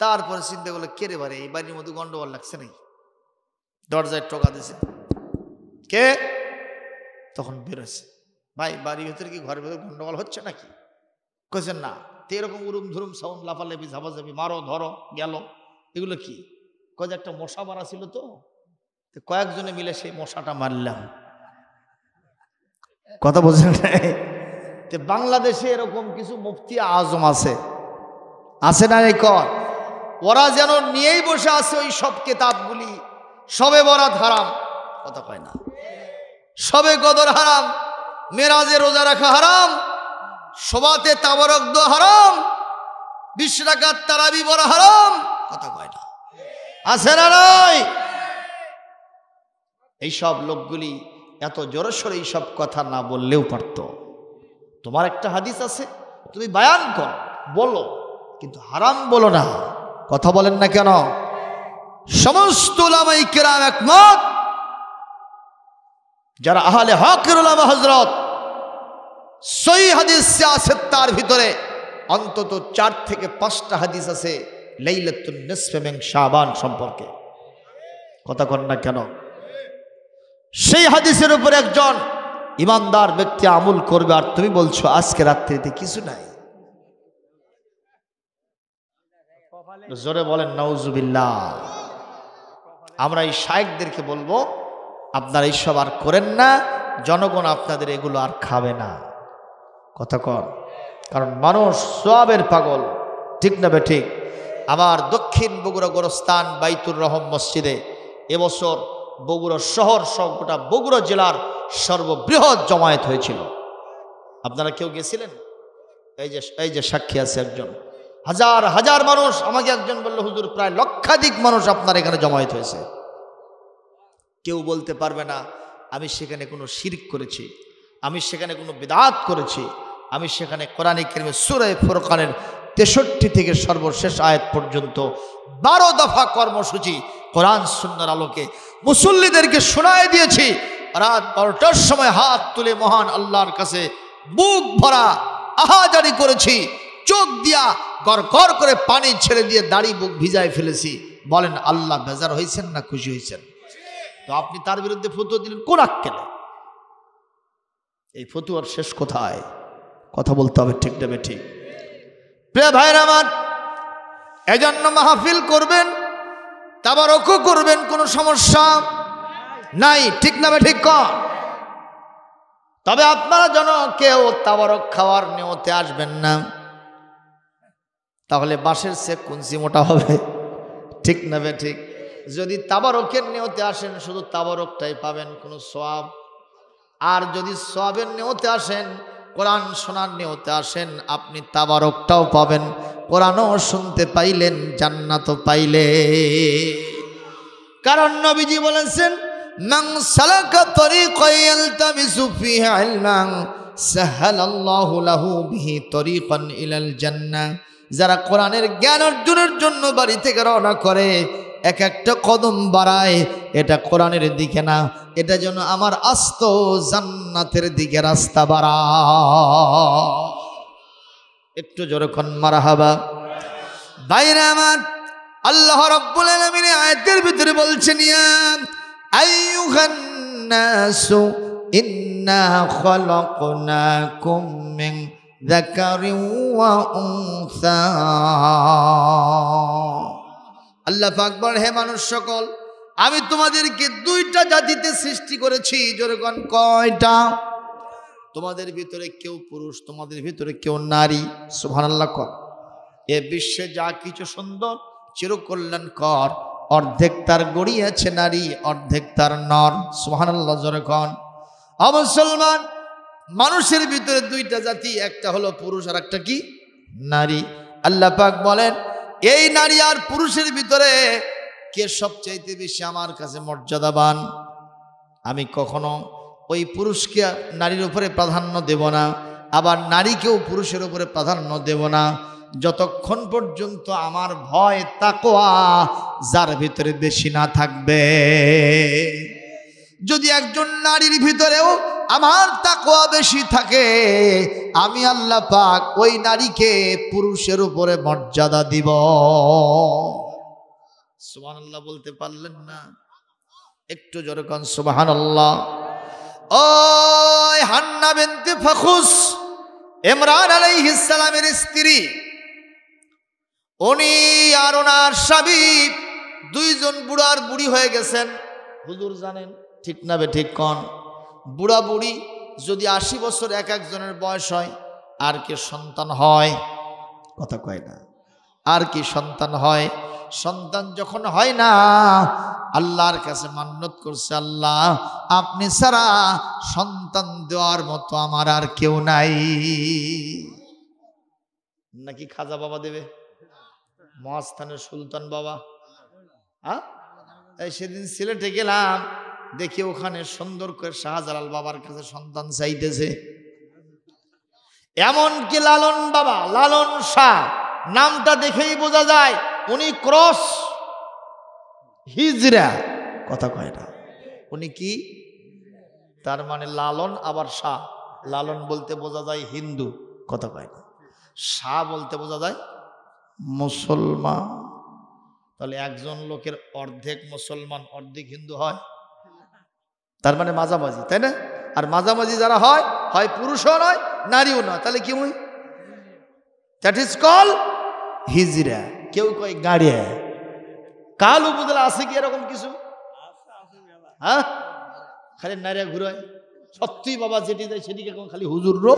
A: তারপরে চিন্তা করলো, কে রে বারে, এই বাড়ির মধ্যে গন্ডগোল লাগছে নাকি? দরজায় টোকা দিছে, কে? তখন বেরোছে, ভাই বাড়ির ভিতরে কি ঘরের ভিতরে গন্ডগোল হচ্ছে নাকি? কইছেন না। তো এরকম উরুম ধুরুম সাউন্ড, লাফালাফি, ঝাপাঝাপি, মারো ধরো গেল, এগুলো কি? কয়ে একটা মশা মারা ছিল, তো কয়েকজনে মিলে সেই মশাটা মারলাম। কথা বলছেন? বাংলাদেশে এরকম কিছু মুফতি আজম আছে না? এই কর, ওরা যেন নিয়েই বসে আছে ওই সব কিতাবগুলি। সবে বরাত হারাম, কথা কয় না। সবে কদর হারাম, মেরাজে রোজা রাখা হারাম, শোবাতে তাবারক দেওয়া হারাম, 20 রাকাত তারাবি পড়া হারাম, কথা কয় না। আছে না নাই? এইসব লোকগুলি এত জোরে সোরে এইসব কথা না বললেও পারত। তোমার একটা হাদিস আছে, তুমি বায়ান কর, বলো, কিন্তু হারাম বলো না। কথা বলেন না কেন? সমস্ত উলামায়ে কেরাম একমত, যারা আহলে হকের উলামা হযরত, সহিহ হাদিস আছে, তার ভিতরে অন্তত 4 থেকে 5টা হাদিস আছে লাইলাতুন নিসফে মিন শাবান সম্পর্কে। কথা কন না কেন? সেই হাদিসের উপর একজন ইমানদার ব্যক্তি আমল করবে, আর তুমি বলছো আজকে রাত্রিতে কিছু নাই। জোরে বলেন নাউজুবিল্লাহ। আমরা এই শায়েখদেরকে বলবো, আপনারা এইসব আর করেন না, জনগণ আপনাদের এগুলো আর খাবে না। কথা কন, কারণ মানুষ সওয়াবের পাগল, ঠিক না বে ঠিক? আবার দক্ষিণ বগুড়া গোরস্থান বাইতুর রহম মসজিদে এবছর বগুড়া শহর সহ গোটা বগুড়া জেলার সর্ববৃহৎ জমায়েত হয়েছিল। আপনারা কেউ গেছিলেন? এই যে সাক্ষী আছে একজন, হাজার হাজার মানুষ। আমাকে একজন বলল, হুজুর প্রায় লক্ষাধিক মানুষ আপনার এখানে জমায়েত হয়েছে। কেউ বলতে পারবে না আমি সেখানে কোনো শিরক করেছি, আমি সেখানে কোনো বিদআত করেছি। আমি সেখানে কোরআন কারীমের সূরা ফুরকানের 63 থেকে সর্বশেষ আয়াত পর্যন্ত 12 দফা কর্মসূচি কোরআন সুন্নাহর আলোকে মুসল্লিদেরকে শোনায় দিয়েছি। রাত 12টার সময় হাত তুলে মহান আল্লাহর কাছে বুক ভরা আহাজারি করেছি, চোখ দিয়া গড়গড় করে পানি ছেড়ে দিয়ে দাড়ি বুক ভিজায় ফেলেছি। বলেন আল্লাহ বেজার হয়েছেন না খুশি হয়েছেন? তো আপনি তার বিরুদ্ধে ফতোয়া দিলেন কোন আক্কেলে? এই ফতোয়ার শেষ কোথায়? কথা বলতে হবে, ঠিক না ঠিক? প্রিয় ভাইরা আমার, এজন্য মাহফিল করবেন, তাবারকও করবেন, কোনো সমস্যা নাই, ঠিক না ঠিক কর। তবে আপনারা যেন কেউ তাবারক খাওয়ার নিয়তে আসবেন না, তাহলে বাঁশের চেয়ে কুঞ্চি মোটা হবে, ঠিক না ঠিক? যদি তাবারকের নিয়তে আসেন শুধু তাবারকটাই পাবেন, কোনো সওয়াব। আর যদি সওয়াবের নিয়তে আসেন, কোরআন শোনার নিয়তে আসেন, আপনি তাবারকটাও পাবেন, কোরআনও শুনতে পাইলেন, জান্নাতও পাইলে। কারণ নবীজি বলেছেন, মান সালাকা তরিকান ইয়ালতামিসু ফিহি ইলমান সাহালাল্লাহু লাহু বিহি তরিকান ইলাল জান্নাহ। যারা কোরআনের জ্ঞান অর্জনের জন্য বাড়ি থেকে রওনা করে, এক একটা কদম বাড়ায়, এটা কোরআনের দিকে না, এটা যেন আমার আস্ত জান্নাতের দিকে রাস্তা বাড়ায়। একটু জোরে কোন মারহাবা। বাইরে আমার আল্লাহ রাব্বুল আলামিন আয়াতের ভিতরে বলছেন, ইয়া আইয়ুহান নাসু ইন্না খালাকনাকুম মিন যাকারিন ওয়া উনসা। আল্লাহ পাক বলেন, হে মানুষ সকল, আমি তোমাদেরকে 2টা জাতিতে সৃষ্টি করেছি। জোরে কোন কয়টা? তোমাদের ভিতরে কেউ পুরুষ, তোমাদের ভিতরে কেউ নারী। সুবহানাল্লাহ কর। এ বিশ্বে যা কিছু সুন্দর চিরকল্যাণকর, অর্ধেক তার গড়ি আছে নারী, অর্ধেক তার নর। সুবহানাল্লাহ জোরে কোন। মুসলমান, মানুষের ভিতরে 2টা জাতি, একটা হলো পুরুষ আর একটা কি? নারী। আল্লাহ পাক বলেন, এই নারী আর পুরুষের ভিতরে কে সবচাইতে বেশি আমার কাছে মর্যাদাবান? আমি কখনো ওই পুরুষকে নারীর উপরে প্রাধান্য দেব না, আবার নারীকেও পুরুষের উপরে প্রাধান্য দেব না, যতক্ষণ পর্যন্ত আমার ভয় তাকওয়া যার ভিতরে বেশি না থাকবে। যদি একজন নারীর ভিতরেও আমার তাকওয়া বেশি থাকে, আমি আল্লাহ পাক ওই নারীকে পুরুষের উপরে মর্যাদা দিব। সুবহানাল্লাহ বলতে পারলেন না? একটু জোরে কোন সুবহানাল্লাহ। ওই হান্না বিনতে ফাখুস, ইমরান আলাইহিস সালামের স্ত্রী, উনি আর ওনার স্বামী 2 জন বুড়ার বুড়ি হয়ে গেছেন। হুজুর জানেন, ঠিক না বে ঠিক কোন? বুড়া বুড়ি যদি 80 বছর এক একজনের বয়স হয়, আর কি সন্তান হয়? কথা কয় না। আর কি সন্তান হয়? সন্তান যখন হয় না, আল্লাহর কাছে মান্নত করছে, আল্লাহ আপনি ছাড়া সন্তান দেওয়ার মতো আমার আর কেউ নাই। নাকি খাজা বাবা দেবে? মহাস্থানের সুলতান বাবা। হ্যাঁ, সেদিন সিলেটে গেলাম, দেখি ওখানে সুন্দর করে শাহজালাল বাবার কাছে সন্তান চাইতেছে। এমনকি লালন বাবা, লালন শাহ নামটা দেখেই বোঝা যায় উনি ক্রস হিজরা, কথা কয় না। উনি কি? তার মানে লালন আবার শাহ। লালন বলতে বোঝা যায় হিন্দু, কথা কয় না। শাহ বলতে বোঝা যায় মুসলমান। তাহলে একজন লোকের অর্ধেক মুসলমান অর্ধেক হিন্দু হয়, তার মানে মাঝামাঝি, তাই না? আর মাঝামাঝি যারা হয়, হয় পুরুষও নয় নারীও নয়, তাহলে কি হয়? দ্যাট ইজ কল হিজরা। কেউ কয় গাড়িয়া। কাল উপজেলা আছে কি এরকম কিছু? হ্যাঁ, খালি নারীরা ঘুরায়। সত্যি বাবা যেটি যায় সেটিকে খালি হুজুর রো।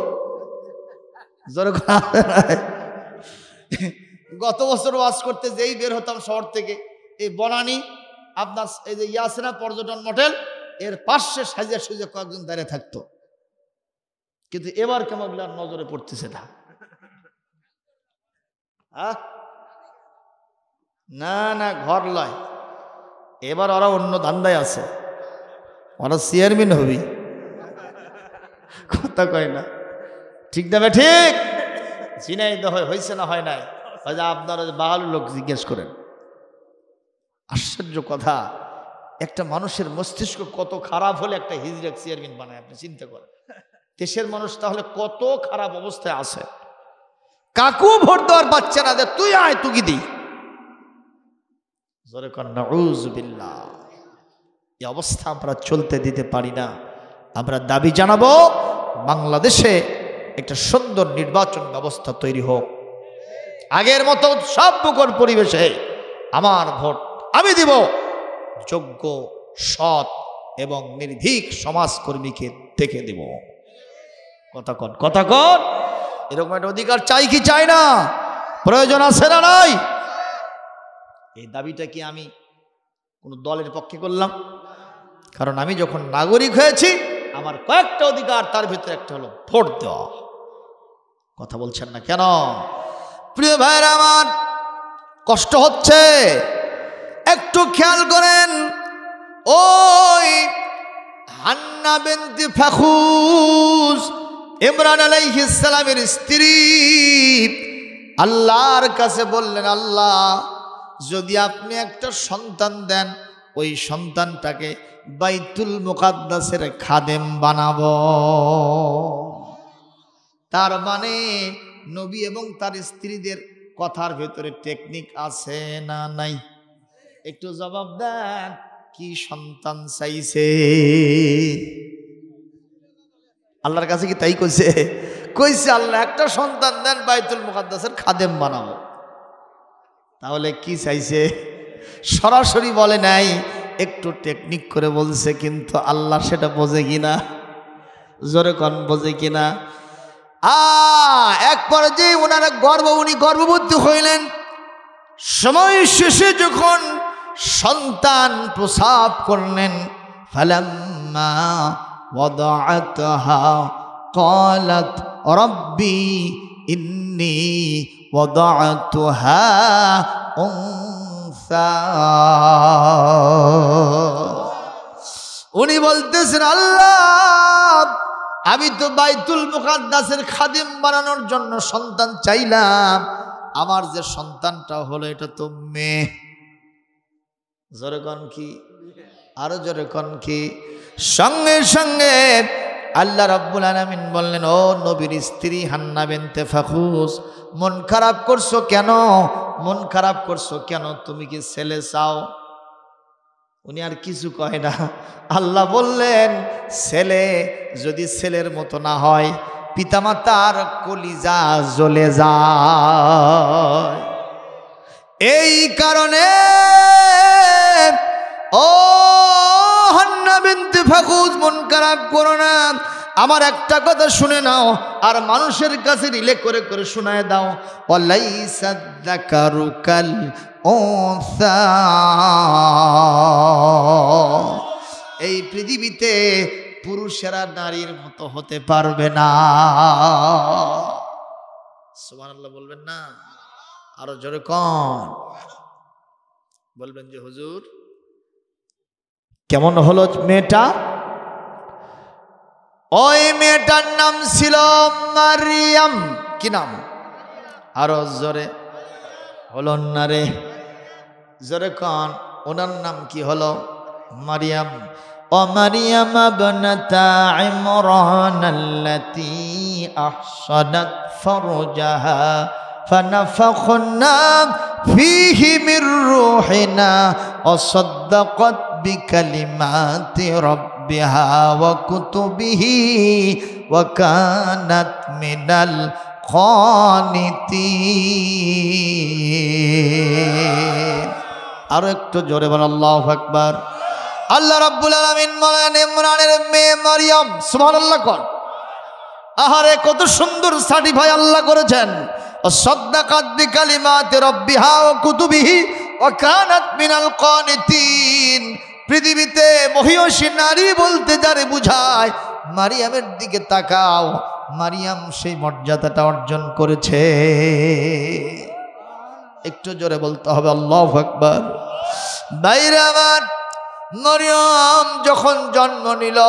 A: গত বছর ওয়াজ করতে যেই বের হতাম শহর থেকে, এই বনানী আপনার এই যে ইয়াসিনা পর্যটন মডেল এর পাশে সাজিয়া সুজিয়া কয়েকজন দাঁড়িয়ে থাকতো, কিন্তু এবার কেমন নজরে পড়তেছে না। না না, ঘর লয়, এবার ওরা অন্য ধান্দায় আছে, ওরা চেয়ারম্যান হবি, কথা কয় না, ঠিক না? ঠিক চিনাই হয়েছে না হয় নাই? আপনারা বাহালু লোক জিজ্ঞেস করেন। আশ্চর্য কথা, একটা মানুষের মস্তিষ্ক কত খারাপ হলে একটা হিজড়া চেয়ারম্যান বানায়, আপনি চিন্তা করেন। দেশের মানুষ তাহলে কত খারাপ অবস্থায় আছে। কাকু ভোট দেওয়ার বাচ্চা না, তুই আয় তুই দি, জোরে কর নাউযুবিল্লাহ। এই অবস্থা আমরা চলতে দিতে পারি না। আমরা দাবি জানাবো বাংলাদেশে একটা সুন্দর নির্বাচন ব্যবস্থা তৈরি হোক। আগের মতো উৎসবমুখর পরিবেশে আমার ভোট আমি দিব যোগ্য, সৎ এবং নির্ভীক সমাজকর্মীকে দেখে দেব। কথা কন, কথা কন। এরকম একটা অধিকার চাই কি চাই না? প্রয়োজন আছে না নাই? এই দাবিটা কি আমি কোন দলের পক্ষে করলাম? কারণ আমি যখন নাগরিক হয়েছি আমার কয়েকটা অধিকার, তার ভিতরে একটা হলো ভোট দেওয়া। কথা বলছেন না কেন? প্রিয় ভাইরা আমার, কষ্ট হচ্ছে, একটু খেয়াল করেন। ওই হান্না বিনতে ফাখুস, ইমরান আলাইহিস সালামের স্ত্রী, আল্লাহর কাছে বললেন, আল্লাহ যদি আপনি একটা সন্তান দেন, ওই সন্তানটাকে বাইতুল মুকাদ্দাসের খাদেম বানাবো। তার মানে নবী এবং তার স্ত্রীদের কথার ভেতরে টেকনিক আছে না নাই? একটু জবাব দেন। কি সন্তান চাইছে? আল্লাহর কাছে কি তাই কইছে? কইছে আল্লাহ একটা সন্তান দেন, বাইতুল মুকাদ্দাসের খাদেম বানাবো। তাহলে কি চাইছে? সরাসরি বলে নাই, একটু টেকনিক করে বলছে। কিন্তু আল্লাহ সেটা বোঝে কিনা? জোরে কন, বোঝে কিনা? এক পর্যায়ে ওনারা উনি গর্ভবতী হইলেন। সময় শেষে যখন সন্তান প্রসাব করলেন, ফালাম্মা ওয়াদাআতহা ক্বালাত রাব্বি ইন্নী ওয়াদাআতুহা উনসা। উনি বলতেছেন, আল্লাহ আমি তো বাইতুল মুকাদ্দাসের খাদিম বানানোর জন্য সন্তান চাইলাম, আমার যে সন্তানটা হলো এটা তো মেয়ে। জোরে কন কি? আরো জোরে কন কি? সঙ্গে সঙ্গে আল্লাহ রাব্বুল আলামিন বললেন, ও নবীর স্ত্রী হান্না বিনতে ফাখুস, মন খারাপ করছো কেন? মন খারাপ করছো কেন? তুমি কি ছেলে চাও? উনি আর কিছু কয় না। আল্লাহ বললেন, ছেলে যদি ছেলের মতো না হয়, পিতামাতার কলিজা জ্বলে যায়। এই কারণে ও হান্না বিনতে ফাখুস, মন খারাপ করো না। আমার একটা কথা শুনে নাও আর মানুষের কাছে রিলে করে করে শোনায় দাও। ওয়ালাইসা যাকারু কাল উনসা। এই পৃথিবীতে পুরুষেরা নারীর মতো হতে পারবে না। সুবহানাল্লাহ বলবেন না? আরো জোরে কোন বলবেন যে হুজুর কেমন হলো মেয়েটা? ওই মেয়েটার নাম ছিল মারিয়াম। কি নাম? আরো জোরে হলো না রে? জোরে কোন ওনার নাম কি হলো? মারিয়াম। ও মারিয়াম ইবনাতা ইমরান আল্লাতী আহসানাত ফারজাহা ফানাফাখনা ফীহি মির রূহিনা ওয়া সাদ্দাকাত বিকালিমাতি রাব্বিহা ওয়া কুতুবিহি ওয়া কানাত মিনাল কানিতিন। আরো একটু জোরে বল আল্লাহু আকবার। আল্লাহ রাব্বুল আলামিন বলেন ইমরানের মেয়ে মারিয়াম, সুবহানাল্লাহ কোন। আহারে কত সুন্দর সার্টিফাই আল্লাহ করেছেন। সাদ্দাকাত বিকালিমাতি রাব্বিহা ওয়া কুতুবিহি ওয়া কানাত মিনাল কানিতিন। পৃথিবীতে মহিয়সী নারী বলতে যারে বুঝায় মারিয়ামের দিকে তাকাও, মারিয়াম সেই মর্যাদাটা অর্জন করেছে। একটু জোরে বলতে হবে আল্লাহু আকবার। বাইরে আমার মারিয়াম যখন জন্ম নিল,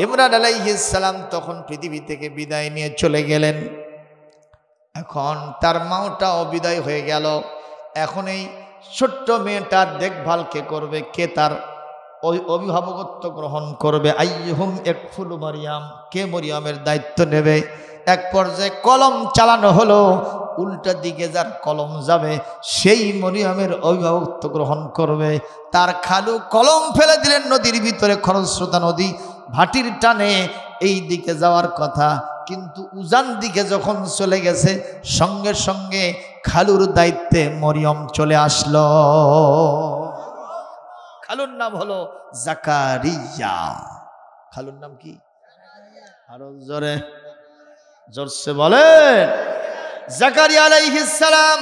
A: ইমরান আলাইহিস সালাম তখন পৃথিবী থেকে বিদায় নিয়ে চলে গেলেন। এখন তার মাওটাও বিদায় হয়ে গেল। এখন এই ছোট্ট মেয়েটার দেখভাল কে করবে? কে তার ওই অভিভাবকত্ব গ্রহণ করবে? আইয়ুহুম ইয়াকফুলু মারিয়াম, কে মরিয়মের দায়িত্ব নেবে? এক পর্যায়ে কলম চালানো হলো। উল্টা দিকে যার কলম যাবে সেই মরিয়মের অভিভাবকত্ব গ্রহণ করবে। তার খালু কলম ফেলে দিলেন নদীর ভিতরে, খরস্রোতা নদী, ভাটির টানে এই দিকে যাওয়ার কথা, কিন্তু উজান দিকে যখন চলে গেছে সঙ্গে সঙ্গে খালুর দায়িত্বে মরিয়ম চলে আসলো। খালুর নাম হলো জাকারিয়া। খালুর নাম কি? আরো জোরে জোরসে বলেন। জাকারিয়া আলাইহিস সালাম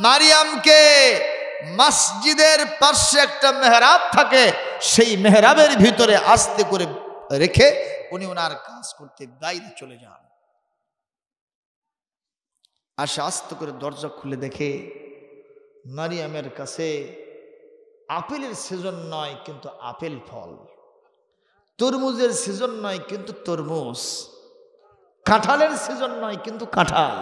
A: মারিয়ামকে মসজিদের পাশে একটা মেহরাব থাকে, সেই মেহরাবের ভিতরে আস্তে করে রেখে উনি ওনার কাজ করতে বাইরে চলে যান। আসে আস্তে করে দরজা খুলে দেখে মারিয়ামের কাছে আপেলের সিজন নয় কিন্তু আপেল ফল, তরমুজের সিজন নয় কিন্তু তরমুজ, কাঁঠালের সিজন নয় কিন্তু কাঁঠাল,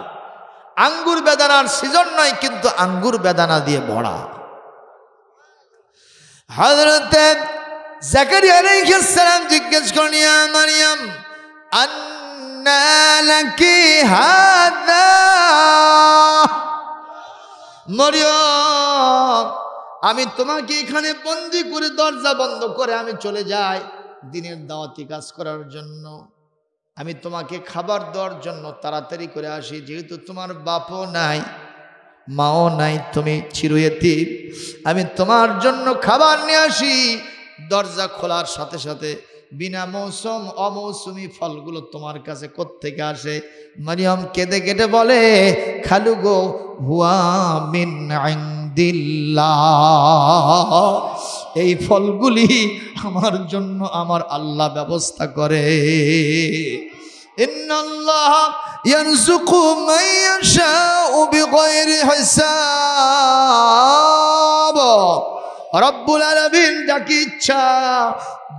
A: আঙ্গুর বেদানার সিজন নয় কিন্তু আঙ্গুর বেদানা দিয়ে ভরা। হযরত জাকারিয়া আলাইহিস সালাম জিজ্ঞেস করলেন, ইয়া মারিয়াম আন্না লাকি হাযা? মারিয়াম, আমি তোমাকে এখানে বন্দি করে দরজা বন্ধ করে আমি চলে যাই দ্বীনের দাওয়াতি কাজ করার জন্য। আমি তোমাকে খাবার দেওয়ার জন্য তাড়াতাড়ি করে আসি, যেহেতু তোমার বাপও নাই মাও নাই, তুমি চিরয়েতীম, আমি তোমার জন্য খাবার নিয়ে আসি। দরজা খোলার সাথে সাথে বিনা মৌসুম অমৌসুমি ফলগুলো তোমার কাছে কোত্থেকে আসে? মারিয়াম কেঁদে কেটে বলে, খালু গো, হুয়া মিন ইনদিল্লাহ, এই ফলগুলি আমার জন্য আমার আল্লাহ ব্যবস্থা করে। ইন্নাল্লাহ ইয়ারযুকু মান ইয়াশাউ বিগাইরি হিসাব। রব্বুল আলামিন যাকে ইচ্ছা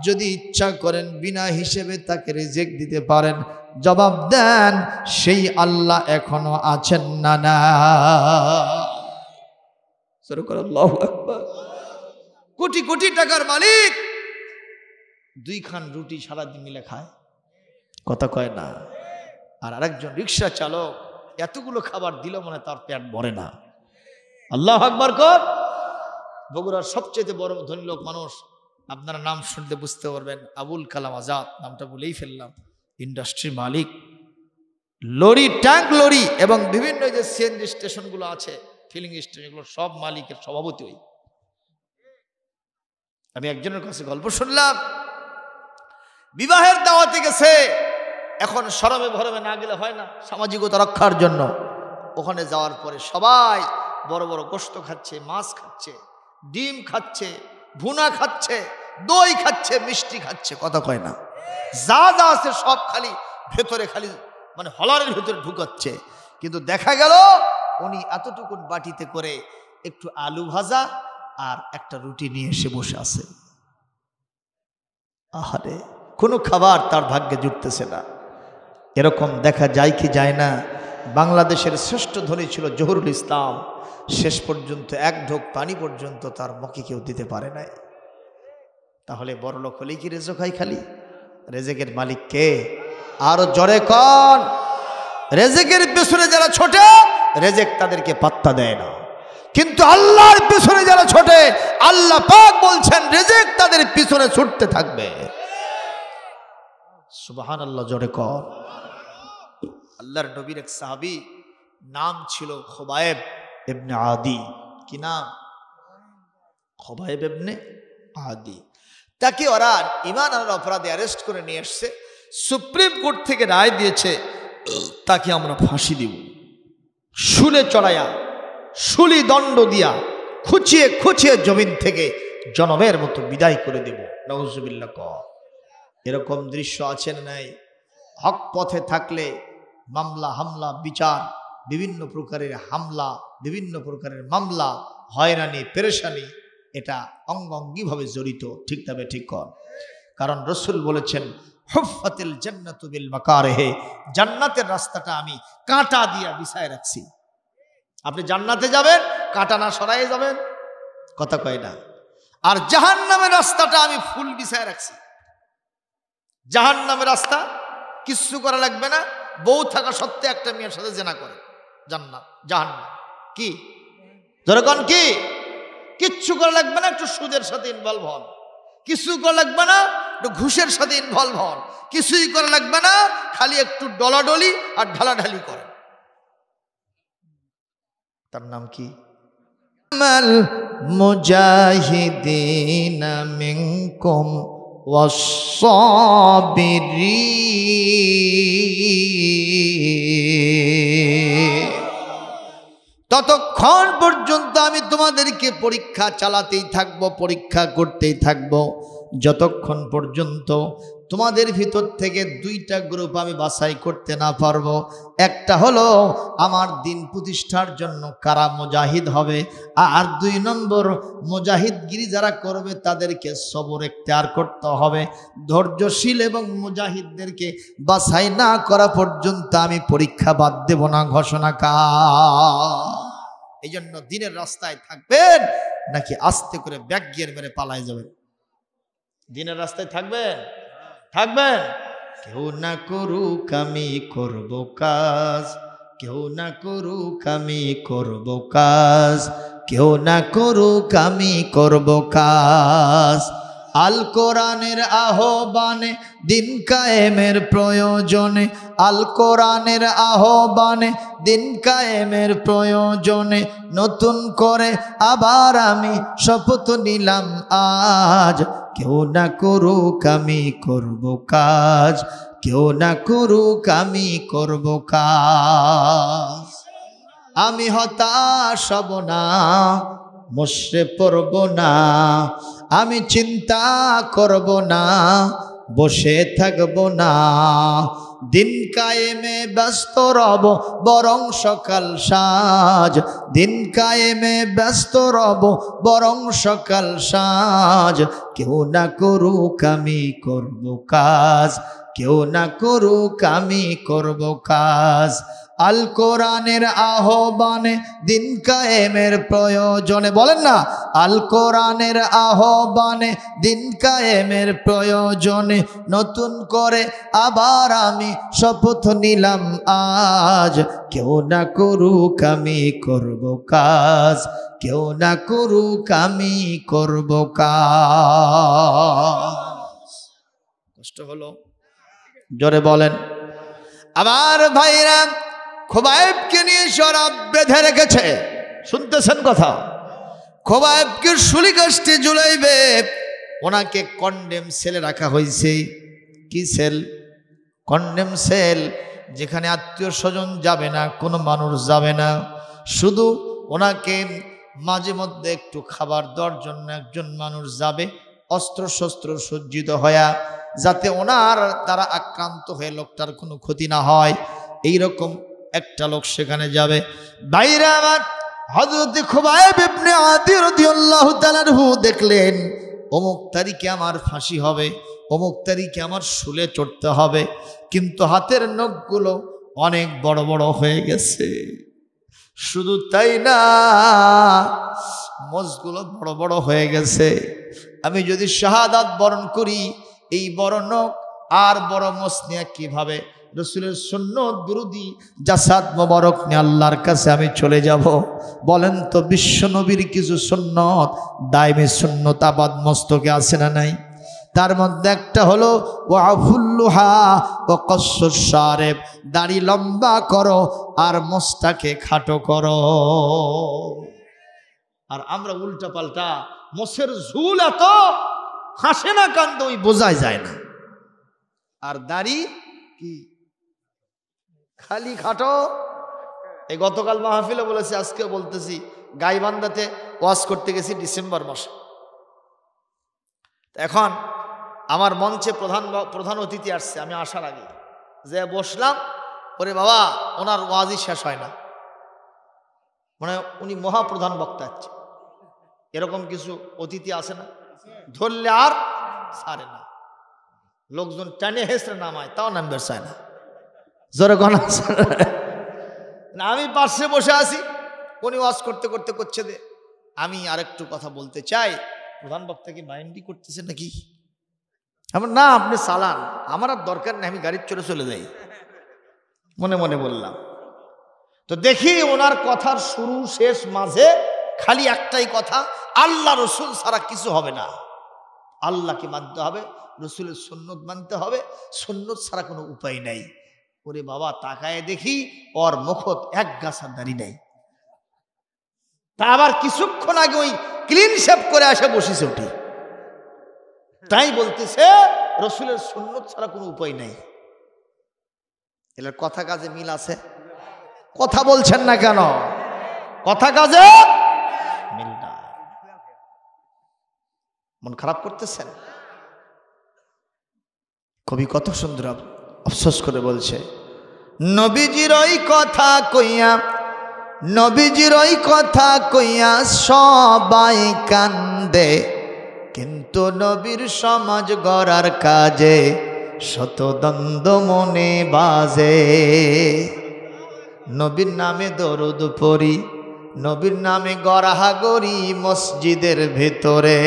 A: যদি ইচ্ছা করেন বিনা হিসেবে তাকে রিজিক দিতে পারেন। জবাব দেন, সেই আল্লাহ এখনো আছেন না? না, আল্লাহু আকবার। কোটি কোটি টাকার মালিক 2 খান রুটি সারাদিন মিলে খায়, কথা কয় না। আর আরেকজন রিক্সা চালক এতগুলো খাবার দিল মানে তার পেট ভরে না। আল্লাহু আকবার কর। বগুড়ার সবচেয়ে বড় ধনী লোক মানুষ, আপনারা নাম শুনতে বুঝতে পারবেন, আবুল কালাম আজাদ, নামটা বলেই ফেললাম। ইন্ডাস্ট্রির মালিক, লরি, ট্যাঙ্ক লরি এবং বিভিন্ন যে সিএনজি স্টেশনগুলো আছে, ফিলিং স্টেশন, এগুলো সব মালিকের সভাপতি। ওই আমি একজনের কাছে গল্প শুনলাম, বিবাহের দাওয়াতে গেছে, এখন শরমে ভরমে না গেলে হয় না, সামাজিকতা রক্ষার জন্য। ওখানে যাওয়ার পরে সবাই বড় বড় গোশত খাচ্ছে, মাছ খাচ্ছে, ডিম খাচ্ছে, ভুনা খাচ্ছে, দই খাচ্ছে, মিষ্টি খাচ্ছে, কথা কয় না। যা যা আছে সব খালি ভেতরে, খালি মানে হলারের ভেতরে ঢুকাচ্ছে। কিন্তু দেখা গেল উনি এতটুকু বাটিতে করে একটু আলু ভাজা আর একটা রুটি নিয়ে এসে বসে আছে। আহারে, কোনো খাবার তার ভাগ্যে জুটতেছে না। এরকম দেখা যায় কি যায় না? বাংলাদেশের শ্রেষ্ঠ ধনী ছিল জহুরুল ইসলাম, শেষ পর্যন্ত এক ঢোক পানি পর্যন্ত তার মুখে কেউ দিতে পারে নাই। তাহলে বড়লোক হলেই কি রেজক হয় খালি? রেজেকের মালিক কে? আরো জোরে কন। রেজেকের পেছনে যারা ছোটে রেজেক তাদেরকে পাত্তা দেয় না, কিন্তু আল্লাহর পেছনে যারা ছোটে আল্লাহ পাক বলছেন রেজেক তাদের পিছনে ছুটতে থাকবে। সুবহানাল্লাহ, জোরে কন। আল্লাহর নবীর এক সাহাবী নাম ছিল খুবাইব ইবনে আদি। কি নাম? খুবাইব ইবনে আদি। তাকে ওরা ঈমান আনার অপরাধে অ্যারেস্ট করে নিয়ে এসেছে। সুপ্রিম কোর্ট থেকে রায় দিয়েছে তাকে আমরা ফাঁসি দিব, শুলে চড়াইয়া শুলি দণ্ড দিয়া খুঁচিয়ে খুঁচিয়ে জমিন থেকে জনমের মতো বিদায় করে দেব। নাউজুবিল্লাহ। এরকম দৃশ্য আছে না নাই? হক পথে থাকলে মামলা হামলা বিচার, বিভিন্ন প্রকারের হামলা, বিভিন্ন প্রকারের মামলা, হয়রানি পেরেশানি, এটা অঙ্গাঙ্গিভাবে জড়িত। ঠিক তবে ঠিক কর। কারণ রসুল বলেছেন হুফাতিল জান্নাতু বিল মাকারিহি, জান্নাতের রাস্তাটা আমি কাঁটা দিয়া বিছায় রাখছি। আপনি জান্নাতে যাবেন কাঁটা না সরাইয়ে যাবেন, কথা কয় না। আর জাহান্নামের রাস্তাটা আমি ফুল বিছায় রাখছি। জাহান্নামের রাস্তা কিচ্ছু করা লাগবে না, বউ থাকা সত্ত্বে একটা মেয়ের সাথে জেনা করে। জান্নাত জাহান্নাম কি যেরকম কি কিচ্ছু করা লাগবে না, একটু সুদের সাথে ইনভলভ হন। কিছু করা লাগবে না, একটু ঘুষের সাথে ইনভলভ হন। কিছুই করা লাগবে না, খালি একটু ডলাডলি আর ঢালাঢালি করেন। তার নাম কি? মাল মুজাহিদিনা মিনকুম ওয়াস-সাবিরিন। ততক্ষণ পর্যন্ত আমি তোমাদেরকে পরীক্ষা চালাতেই থাকবো, পরীক্ষা করতেই থাকবো, যতক্ষণ পর্যন্ত তোমাদের ভিতর থেকে দুইটা গ্রুপ আমি বাছাই করতে না পারবো। একটা হলো আমার দিন প্রতিষ্ঠার জন্য কারা মুজাহিদ হবে, আর 2 নম্বর মুজাহিদগিরি যারা করবে তাদেরকে সবর এখতিয়ার করতে হবে। ধৈর্যশীল এবং মুজাহিদদেরকে বাছাই না করা পর্যন্ত আমি পরীক্ষা বাদ দেব না, ঘোষণা এই জন্য দিনের রাস্তায় থাকবেন নাকি আস্তে করে ব্যাক গিয়ার মেরে পালায় যাবেন? দিনের রাস্তায় থাকবেন, থাকবেন। কেউ না করুক আমি করব কাজ, কেউ না করুক আমি করব কাজ, কেউ না করুক আমি করব কাজ। আল কোরআনের আহ্বানে দিন কায়েমের প্রয়োজনে, আল কোরআনের আহ্বানে দিন কায়েমের প্রয়োজনে নতুন করে আবার আমি শপথ নিলাম আজ। কেউ না করুক আমি করব কাজ, কেউ না করুক আমি করব কাজ। আমি হতাশ হব না, মুষড়ে পড়ব না, আমি চিন্তা করব না, বসে থাকব না। দিন কায়েমে ব্যস্ত রব বরং সকাল সাজ, দিন কায়েমে ব্যস্ত রব বরং সকাল সাজ। কেউ না করুক আমি করব কাজ, কেউ না করুক আমি করব কাজ। আল কোরআনের আহ্বানে দিন কায়েমের প্রয়োজনে, বলেন না, আল কোরআনের আহ্বানে দিন কায়েমের প্রয়োজনে নতুন করে আবার আমি শপথ নিলাম আজ। কেউ না করুক আমি করব কাজ, কেউ না করুক আমি করব কাজ। কষ্ট হলো? জোরে বলেন। আমার ভাইরা খুবাইবকে নিয়ে শরাব বেঁধে রেখেছে, শুনতেছেন কথা? খুবাইবকে শুলি কাষ্টে ঝুলাইবে, ওনাকে কন্ডেম সেলে রাখা হয়েছে। কি সেল? কন্ডেম সেল, যেখানে আত্মীয় স্বজন যাবে না, কোনো মানুষ যাবে না। শুধু ওনাকে মাঝে মধ্যে একটু খাবার দেওয়ার জন্য একজন মানুষ যাবে, অস্ত্র শস্ত্র সজ্জিত হয়া, যাতে ওনার দ্বারা আক্রান্ত হয়ে লোকটার কোনো ক্ষতি না হয়। এইরকম একটা লোক সেখানে যাবে। ভাইরা আমার, হযরত খুবাইব ইবনে আদি রাদিয়াল্লাহু তাআলা আনহু দেখলেন অমুক তারিখে আমার ফাঁসি হবে, অমুক তারিখে আমার শুলে চড়তে হবে, কিন্তু হাতের নখগুলো অনেক বড় বড় হয়ে গেছে। শুধু তাই না, মোষগুলো বড় বড় হয়ে গেছে। আমি যদি শাহাদাত বরণ করি, এই বড় নখ আর বড় মোষ নিয়ে কিভাবে রসুলের সুন্নত বিরোধী জাসাদ মোবারক নিয়ে আল্লাহর কাছে আমি চলে যাব? বলেন তো, বিশ্ব নবীর কিছু সুন্নত, দায়মে সুন্নত আবাদ মস্তকে আছে না নাই? তার মধ্যে একটা হলো ওয়াফুল্লুহা ওয়া কসসুস শারিব, দাড়ি লম্বা করো আর মোষটাকে খাটো করো। আর আমরা উল্টা পাল্টা, মোষের ঝুল এত, হাসে না কান্দে ওই বোঝাই যায় না, আর দাড়ি কি খালি খাটো। এই গতকাল মাহফিলে বলেছি, আজকে বলতেছি, গাইবান্ধাতে ওয়াজ করতে গেছি ডিসেম্বর মাসে। এখন আমার মঞ্চে প্রধান অতিথি আসছে। আমি আসার আগে যে বসলাম, ওরে বাবা, ওনার ওয়াজই শেষ হয় না, মানে উনি মহাপ্রধান বক্তা আছে। এরকম কিছু অতিথি আসে না, ধরলে আর ছাড়ে না, লোকজন টানে হেসড়ে নামায়, তাও নামবে চায় না। জোরে গনা। আমি পাশে বসে আছি, উনি ওয়াজ করতে করতে করছে দে। আমি আরেকটু কথা বলতে চাই, প্রধান বক্তা কি মাইন্ডই করতেছে নাকি? আমার না, আপনি চালান, আমার আর দরকার নেই, আমি গাড়ির চড়ে চলে যাই, মনে মনে বললাম। তো দেখি ওনার কথার শুরু শেষ মাঝে খালি একটাই কথা, আল্লাহ রসুল ছাড়া কিছু হবে না, আল্লাহকে মানতে হবে, রসুলের সুন্নত মানতে হবে, সুন্নত ছাড়া কোনো উপায় নাই। ওরে বাবা, তাকায় দেখি ওর মুখত এক গাছা দাড়ি নাই। তা আবার কিছুক্ষণ আগে ওই ক্লিন শেভ করে আসে বসেছে উঠি, তাই বলতেছে রসুলের সুন্নত ছাড়া কোনো উপায় নাই। এর কথা কাজে মিল আছে? কথা বলছেন না কেন? কথা কাজে মিল না, মন খারাপ করতেছেন। কবি কত সুন্দর আফসোস করে বলছে, নবীজির ওই কথা কইয়া, নবীজির ওই কথা কইয়া সবাই কান্দে, কিন্তু নবীর সমাজ গড়ার কাজে শত দ্বন্দ্ব মনে বাজে। নবীর নামে দরুদ পড়ি, নবীর নামে গড়াগড়ি মসজিদের ভেতরে,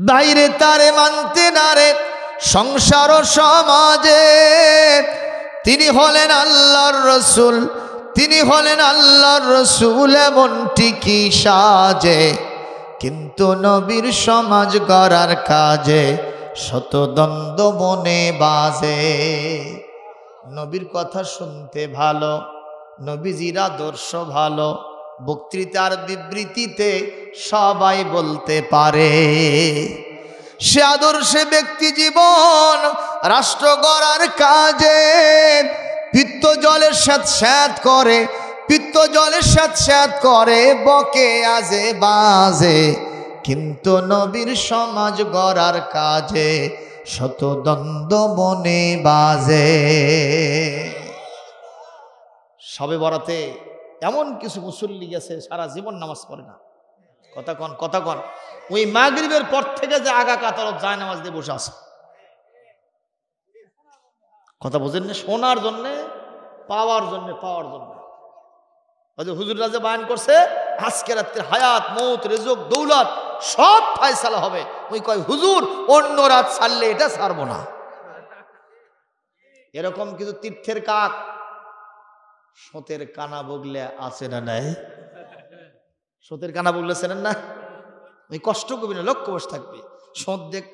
A: বাইরে তারে মানতে না রে সংসার ও সমাজে। তিনি হলেন আল্লাহর রসুল, তিনি হলেন আল্লাহর রসুল, এমনটি কি সাজে, কিন্তু নবীর সমাজ গড়ার কাজে শত দ্বন্দ্ব মনে বাজে। নবীর কথা শুনতে ভালো, নবীজির আদর্শ ভালো, বক্তৃতার বিবৃতিতে সবাই বলতে পারে। সে আদর্শে ব্যক্তি জীবন রাষ্ট্র গড়ার কাজে পিত্ত জলের স্যাঁত করে, পিত্ত জলের স্যাঁত করে, বকে আজে বাজে, কিন্তু নবীর সমাজ গড়ার কাজে শত দ্বন্দ্ব মনে বাজে। সবে বরাতে এমন কিছু মুসল্লি গেছে সারা জীবন নামাজ পড়ে না। কথা কন, কথা কন। ওই মাগরিবের পর থেকে যে আগা কাতারত যায় নামাজ দিয়ে বসে আছে, কথা বোঝেন না? শোনার জন্যে, পাওয়ার জন্যে, পাওয়ার জন্য। হুজুররা যে বায়ান করছে আজকে রাত্রে হায়াত মৌত রিজক দৌলত সব ফায়সালা হবে, ওই কয় হুজুর অন্য রাত ছাড়লে এটা ছাড়বো না। এরকম কিছু তীর্থের কাক সোতের কানা বগলে আছে না নাই? সোতের কানা বগলে চেনেন না? ওই কষ্ট করবি না, লক্ষ্য বসে থাকবি, সোঁত দেখ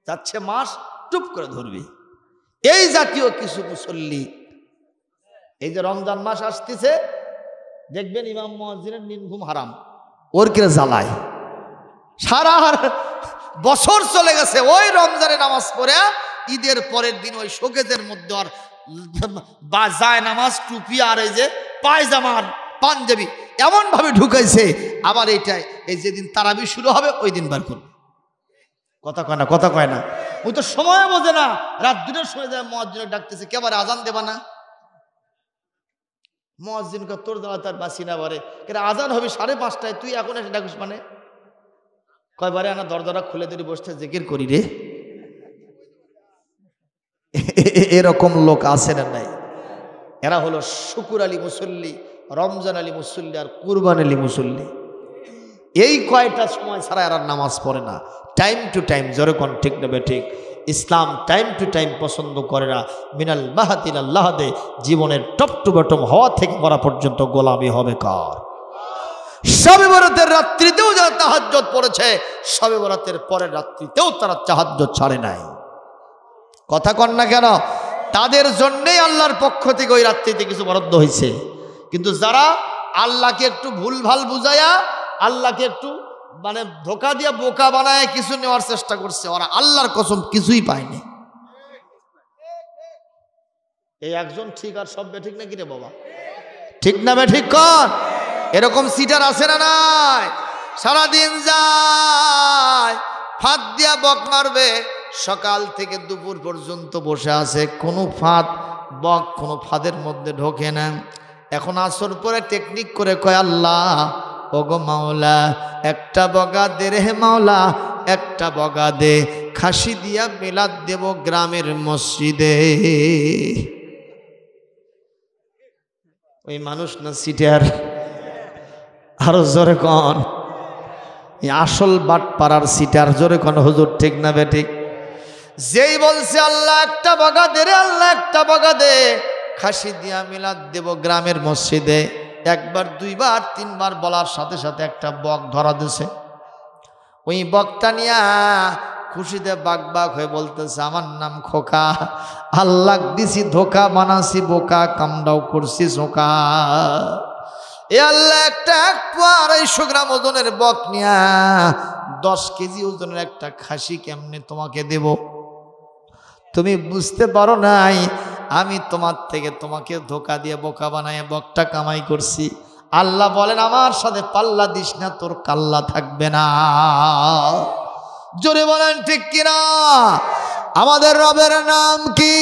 A: যাচ্ছে মাস, টুপ করে ধরবি। এই জাতীয় কিছু মুসল্লি, এই যে রমজান মাস আসতেছে, দেখবেন ইমাম মুয়াজ্জিনের নিন ঘুম হারাম, ওর কে জ্বালায়। সারা বছর চলে গেছে, ওই রমজানে নামাজ পড়ে ঈদের পরের দিন ওই শোকেজের মধ্যে আর যায় নামাজ, টুপি আর এই যে পায়জামার পাঞ্জাবি এমন ভাবে ঢুকাইছে, আবার এইটাই এই যেদিন তারাবি শুরু হবে ওই দিন বার করবে। কথা কয় না, কথা কয় না। ওই তো সময় বোঝে না, রাত 2টার সময় যায় মুয়াজ্জিন ডাকতেছে, কেবারে আজান দেবা না? মুয়াজ্জিন কে তোর দেওয়া তার বাসি না বারে, কেন আজান হবে 5:30টায়, তুই এখন এসে ডাকিস মানে? কয়বারে আনা দরজাটা খুলে ধরে বসতে জিকির করি রে। এরকম লোক আছে না নাই? এরা হলো শুকুর আলী মুসল্লি, রমজান আলী মুসল্লি আর কুরবান আলী মুসল্লি। এই কয়টা সময় ছাড়া এরা নামাজ পড়ে না। টাইম টু টাইম, জোরে কোন ঠিক নেবে ঠিক। ইসলাম টাইম টু টাইম পছন্দ করে না। মিনাল মাহাতিল আল্লাহ দে, জীবনের টপ টু বটম হওয়া থেকে মরা পর্যন্ত গোলামি হবে কার? শবে বরাতের রাত্রিতেও যারা তাহাজ্জুদ পড়েছে, শবে বরাতের পরের রাত্রিতেও তারা তাহাজ্জুদ ছাড়ে নাই। কথা কন না কেন? তাদের জন্যেই আল্লাহর পক্ষ থেকে ওই রাত্রিতে কিছু বরাদ্দ হয়েছে। কিন্তু যারা আল্লাহকে একটু ভুলভাল বুঝায়া, আল্লাহকে একটু মানে ধোকা দিয়া বোকা বানায় কিছু নেওয়ার চেষ্টা করছে, ওরা আল্লাহর কসম কিছুই পায়নি। এই একজন ঠিক আর সব বেঠিক নাকি রে বাবা? ঠিক না বেঠিক কর? এরকম সিটার আছে না নাই? সারাদিন যায় ফাঁদ দিয়া বক মারবে, সকাল থেকে দুপুর পর্যন্ত বসে আছে, কোনো ফাঁদ বক কোনো ফাঁদের মধ্যে ঢোকে না। এখন আসর পরে টেকনিক করে কয়, আল্লাহ ওগো মাওলা একটা বগা দে রে মাওলা, একটা বগা দে, খাসি দিয়া মিলাদ দেব গ্রামের মসজিদে। ওই মানুষ না সিটার? আরো জোরে কন, আসল বাট পাড়ার সিটার। জোরে কন হুজুর ঠিক না বেঠিক? যেই বলছে আল্লাহ একটা বগা দে রে, আল্লাহ একটা বগা দে, খাসি দিয়া মিলাদ দেব গ্রামের মসজিদে, একবার দুইবার তিনবার বলার সাথে সাথে একটা বক ধরা দিছে। ওই বকটা নিয়া খুশিতে বাক বাক হয়ে বলতেছে, আমার নাম খোকা, আল্লাহ দিছি ধোকা, বানাছি বোকা, কামড়াও করছি চোকা। এ আল্লাহ একটা 250 গ্রাম ওজনের বক নিয়া 10 কেজি ওজনের একটা খাসি কেমনে তোমাকে দেব? তুমি বুঝতে পারো নাই আমি তোমার থেকে তোমাকে ধোকা দিয়ে বোকা বানায় বকটা কামাই করছি। আল্লাহ বলেন, আমার সাথে পাল্লা দিস না, তোর কাল্লা থাকবে না। জোরে বলেন ঠিক কিনা? আমাদের রবের নাম কি?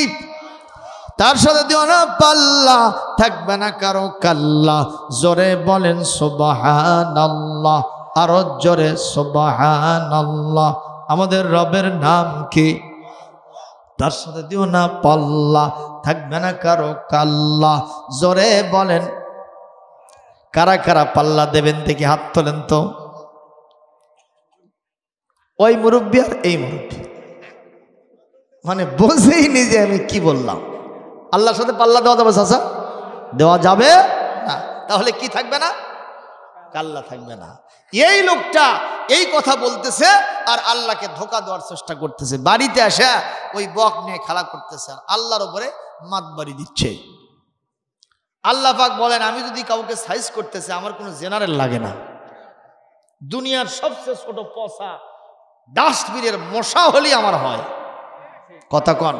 A: তার সাথে দিও না পাল্লা, থাকবে না কারো কাল্লা। জোরে বলেন সুবহানাল্লাহ, আরো জোরে সুবহানাল্লাহ। আমাদের রবের নাম কি? তার সাথে দিও না পাল্লা, থাকবে না কারো কাল্লা। জোরে বলেন কারা কারা পাল্লা দেবেন দেখি হাত তোলেন তো। ওই মুরব্বী আর এই মুরব্বী মানে বোঝেই নি যে আমি কি বললাম। আল্লাহর সাথে পাল্লা দেওয়া যাবে চাচা? দেওয়া যাবে না। তাহলে কি থাকবে না? কাল্লা থাকবে না। এই লোকটা এই কথা বলতেছে আর আল্লাহকে ধোকা দেওয়ার চেষ্টা করতেছে। বাড়িতে আসা ওই বক নিয়ে খেলা করতেছে আর আল্লাহর উপরে মাতবাড়ি দিচ্ছে। আল্লাহ পাক বলেন, আমি যদি কাউকে সাইজ করতেছে আমার কোনো জেনারেল লাগে না। দুনিয়ার সবচেয়ে ছোট পচা ডাস্টবিনের মশা হলেই আমার হয়। কথা কন?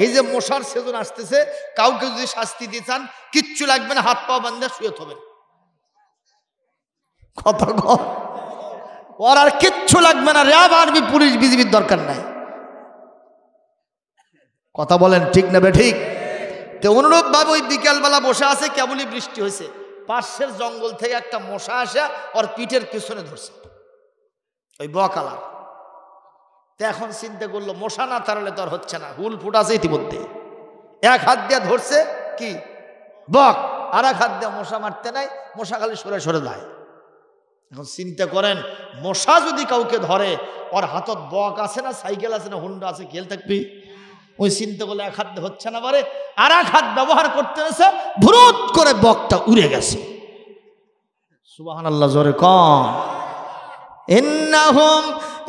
A: এই যে মশার সেজন আসতেছে, কাউকে যদি শাস্তি দিয়ে চান কিচ্ছু লাগবে না, হাত পা বান্ধা শুয়ে থাকবেন। কথা কন? ওর আর কিচ্ছু লাগবে না, র্যাব আর্মি পুলিশ বিজিবির দরকার নাই। কথা বলেন ঠিক না বেঠিক? তো অনুরূপ ভাবে ওই বিকেলবেলা বসে আছে, কেবলই বৃষ্টি হয়েছে, পাশের জঙ্গল থেকে একটা মশা আসে ওর পিঠের পিছনে ধরছে, ওই বকালার। তো এখন চিন্তা করলো মশা না তাড়ালে তো আর হচ্ছে না, হুল ফুটাছে ইতিমধ্যে। এক হাত দিয়ে ধরছে কি বক, আর এক হাত দিয়ে মশা মারতে নাই, মশা খালি সরে সরে যায়। এখন চিন্তা করেন, মশা যদি কাউকে ধরে ওর হাতত বক আছে না, সাইকেল আছে না, হুন্ডা আছে, খেল থাকবি। ওই চিন্তা করলে এক হাত হচ্ছে না পারে, আর এক হাত ব্যবহার করতে হয়েছে, ভুরুত করে বকটা উড়ে গেছে। সুবহানাল্লাহ, জোরে কম। ইন্নাহুম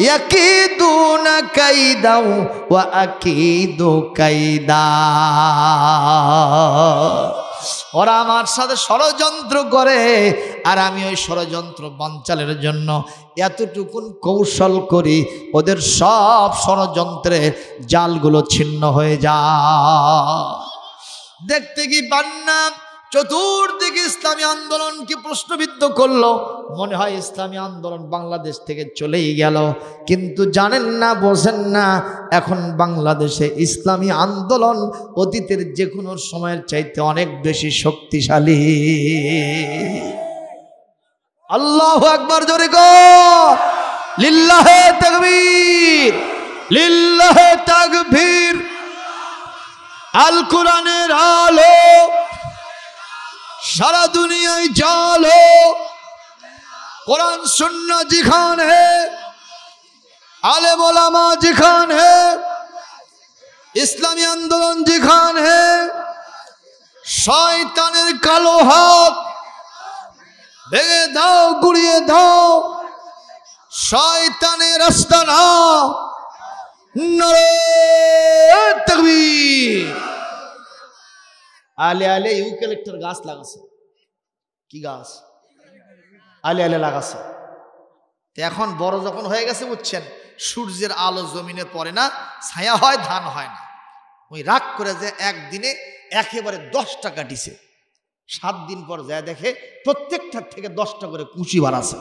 A: ইয়াকিদুনা কাইদাও ওয়া আকিদু কাইদা। ওরা আমার সাথে ষড়যন্ত্র করে আর আমি ওই ষড়যন্ত্র বানচালের জন্য এতটুকুন কৌশল করি, ওদের সব ষড়যন্ত্রের জালগুলো ছিন্ন হয়ে যায়। দেখতে কি বান্না চতুর্দিকে ইসলামী আন্দোলনকে প্রশ্নবিদ্ধ করলো, মনে হয় ইসলামী আন্দোলন বাংলাদেশ থেকে চলেই গেল। কিন্তু জানেন না, বোঝেন না, এখন বাংলাদেশে ইসলামী আন্দোলন অতীতের যে কোনো সময়ের চাইতে অনেক বেশি শক্তিশালী। আল্লাহু আকবার, জোরে গো লিল্লাহে তাকবীর, লিল্লাহে তাকবীর। আল কোরআনের আলো সারা দুনিয়ায় জালো, কোরআন সুন্নাহ যেখানে है, আলেম ওলামা যেখানে है, ইসলামী আন্দোলন যেখানে है, শয়তানের কালো হাত ভেঙে দাও, গুড়িয়ে দাও, শয়তানের রাস্তা না। নারে তাকবীর। আলে আলে ইউক্যালিপ্টাস গাছ লাগাছে। কি গাছ? আলে আলে লাগাছে। এখন বড় যখন হয়ে গেছে বুঝছেন, সূর্যের আলো জমিনে পড়ে না, ছায়া হয়, ধান হয় না। ওই রাগ করে যে একদিনে একেবারে 10টা কাটিছে, 7 দিন পর যায় দেখে প্রত্যেকটার থেকে 10টা করে কুচি বাড়াছে।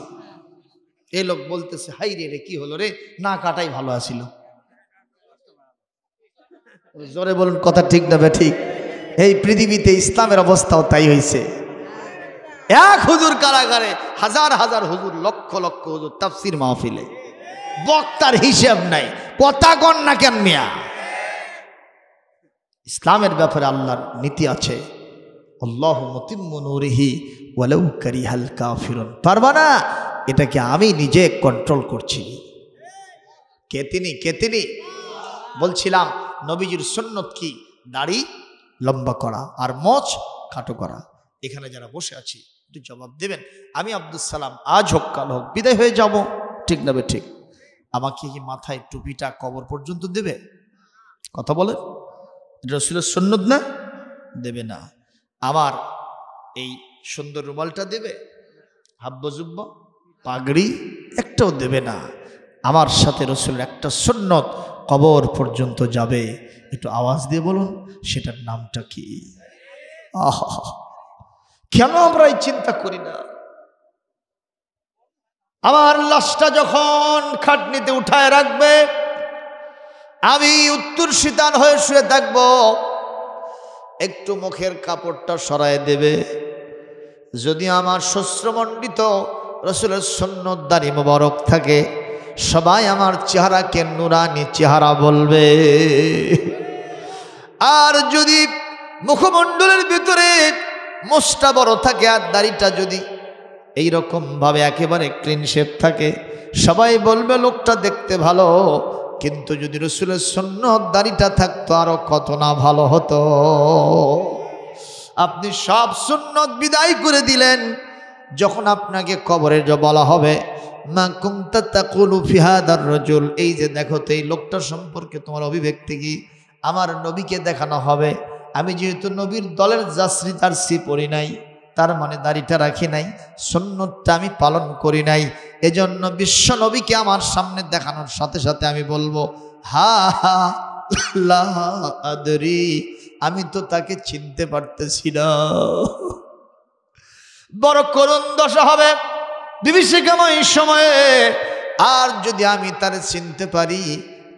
A: এই লোক বলতেছে, হাই রে রে, কি হলো রে, না কাটাই ভালো আছিল। জোরে বলুন, কথা ঠিক না ঠিক? এই পৃথিবীতে ইসলামের অবস্থাও তাই হয়েছে। এক হুজুর কারাগারে, হাজার হাজার হুজুর, লক্ষ লক্ষ হুজুর তাফসীর মাহফিলে, বক্তার হিসাব নাই, কথা কন না কেন মিয়া? ইসলামের ব্যাপারে আল্লাহর নীতি আছে, আল্লাহু মুতিম্মু নূরিহি ওয়ালাউ কারিহাল কাফিরুন। পারবা না, এটাকে আমি নিজে কন্ট্রোল করছি। কে তিনি? কে তিনি? বলছিলাম নবীজির সুন্নত কি? দাড়ি লম্বা করা আর মোচ খাটো করা। এখানে যারা বসে আছি একটু জবাব দেবেন। আমি আব্দুল সালাম, আজ হোক কাল হোক বিদায় হয়ে যাব, ঠিক না? ঠিক। আমাকে কি মাথায় টুপিটা কবর পর্যন্ত দেবে? কথা বলে, রাসূলের সুন্নত না? দেবে না। আমার এই সুন্দর রুমালটা দেবে? হাব্বা জুব্বা পাগড়ি একটাও দেবে না। আমার সাথে রাসূলের একটা সুন্নত কবর পর্যন্ত যাবে। একটু আওয়াজ দিয়ে বলুন, সেটার নামটা কি? আহা, কেন আমরা এই চিন্তা করি না? আমার লাশটা যখন খাটনিতে উঠায় রাখবে, আমি উত্তর শীতান হয়ে শুয়ে থাকবো, একটু মুখের কাপড়টা সরায় দেবে। যদি আমার শ্বশ্রমণ্ডিত রাসূলের সুন্নত দাড়ি মোবারক থাকে, সবাই আমার চেহারাকে নুরানি চেহারা বলবে। আর যদি মুখমণ্ডলের ভিতরে মোষটা বড় থাকে আর দাড়িটা যদি এইরকম ভাবে একেবারে ক্লিন শেপ থাকে, সবাই বলবে লোকটা দেখতে ভালো। কিন্তু যদি রাসূলের সুন্নত দাড়িটা থাকতো, আরো কত না ভালো হতো। আপনি সব সুন্নত বিদায় করে দিলেন। যখন আপনাকে কবরে বলা হবে, মা কুনতা তাকুলু ফি হাদার রাজুল, এই যে দেখো তো এই লোকটা সম্পর্কে তোমার অভিব্যক্তি কি? আমার নবীকে দেখানো হবে। আমি যেহেতু নবীর দলের যাত্রী, তার সি পড়ি নাই, তার মানে দাড়িটা রাখি নাই, সুন্নতটা আমি পালন করি নাই, এজন্য বিশ্ব নবীকে আমার সামনে দেখানোর সাথে সাথে আমি বলবো, হা হা লা আদরি, আমি তো তাকে চিনতে পারতেছি না। বড় করুণ দশা হবে বিভীষিকাময় সময়ে। আর যদি আমি তারে চিনতে পারি,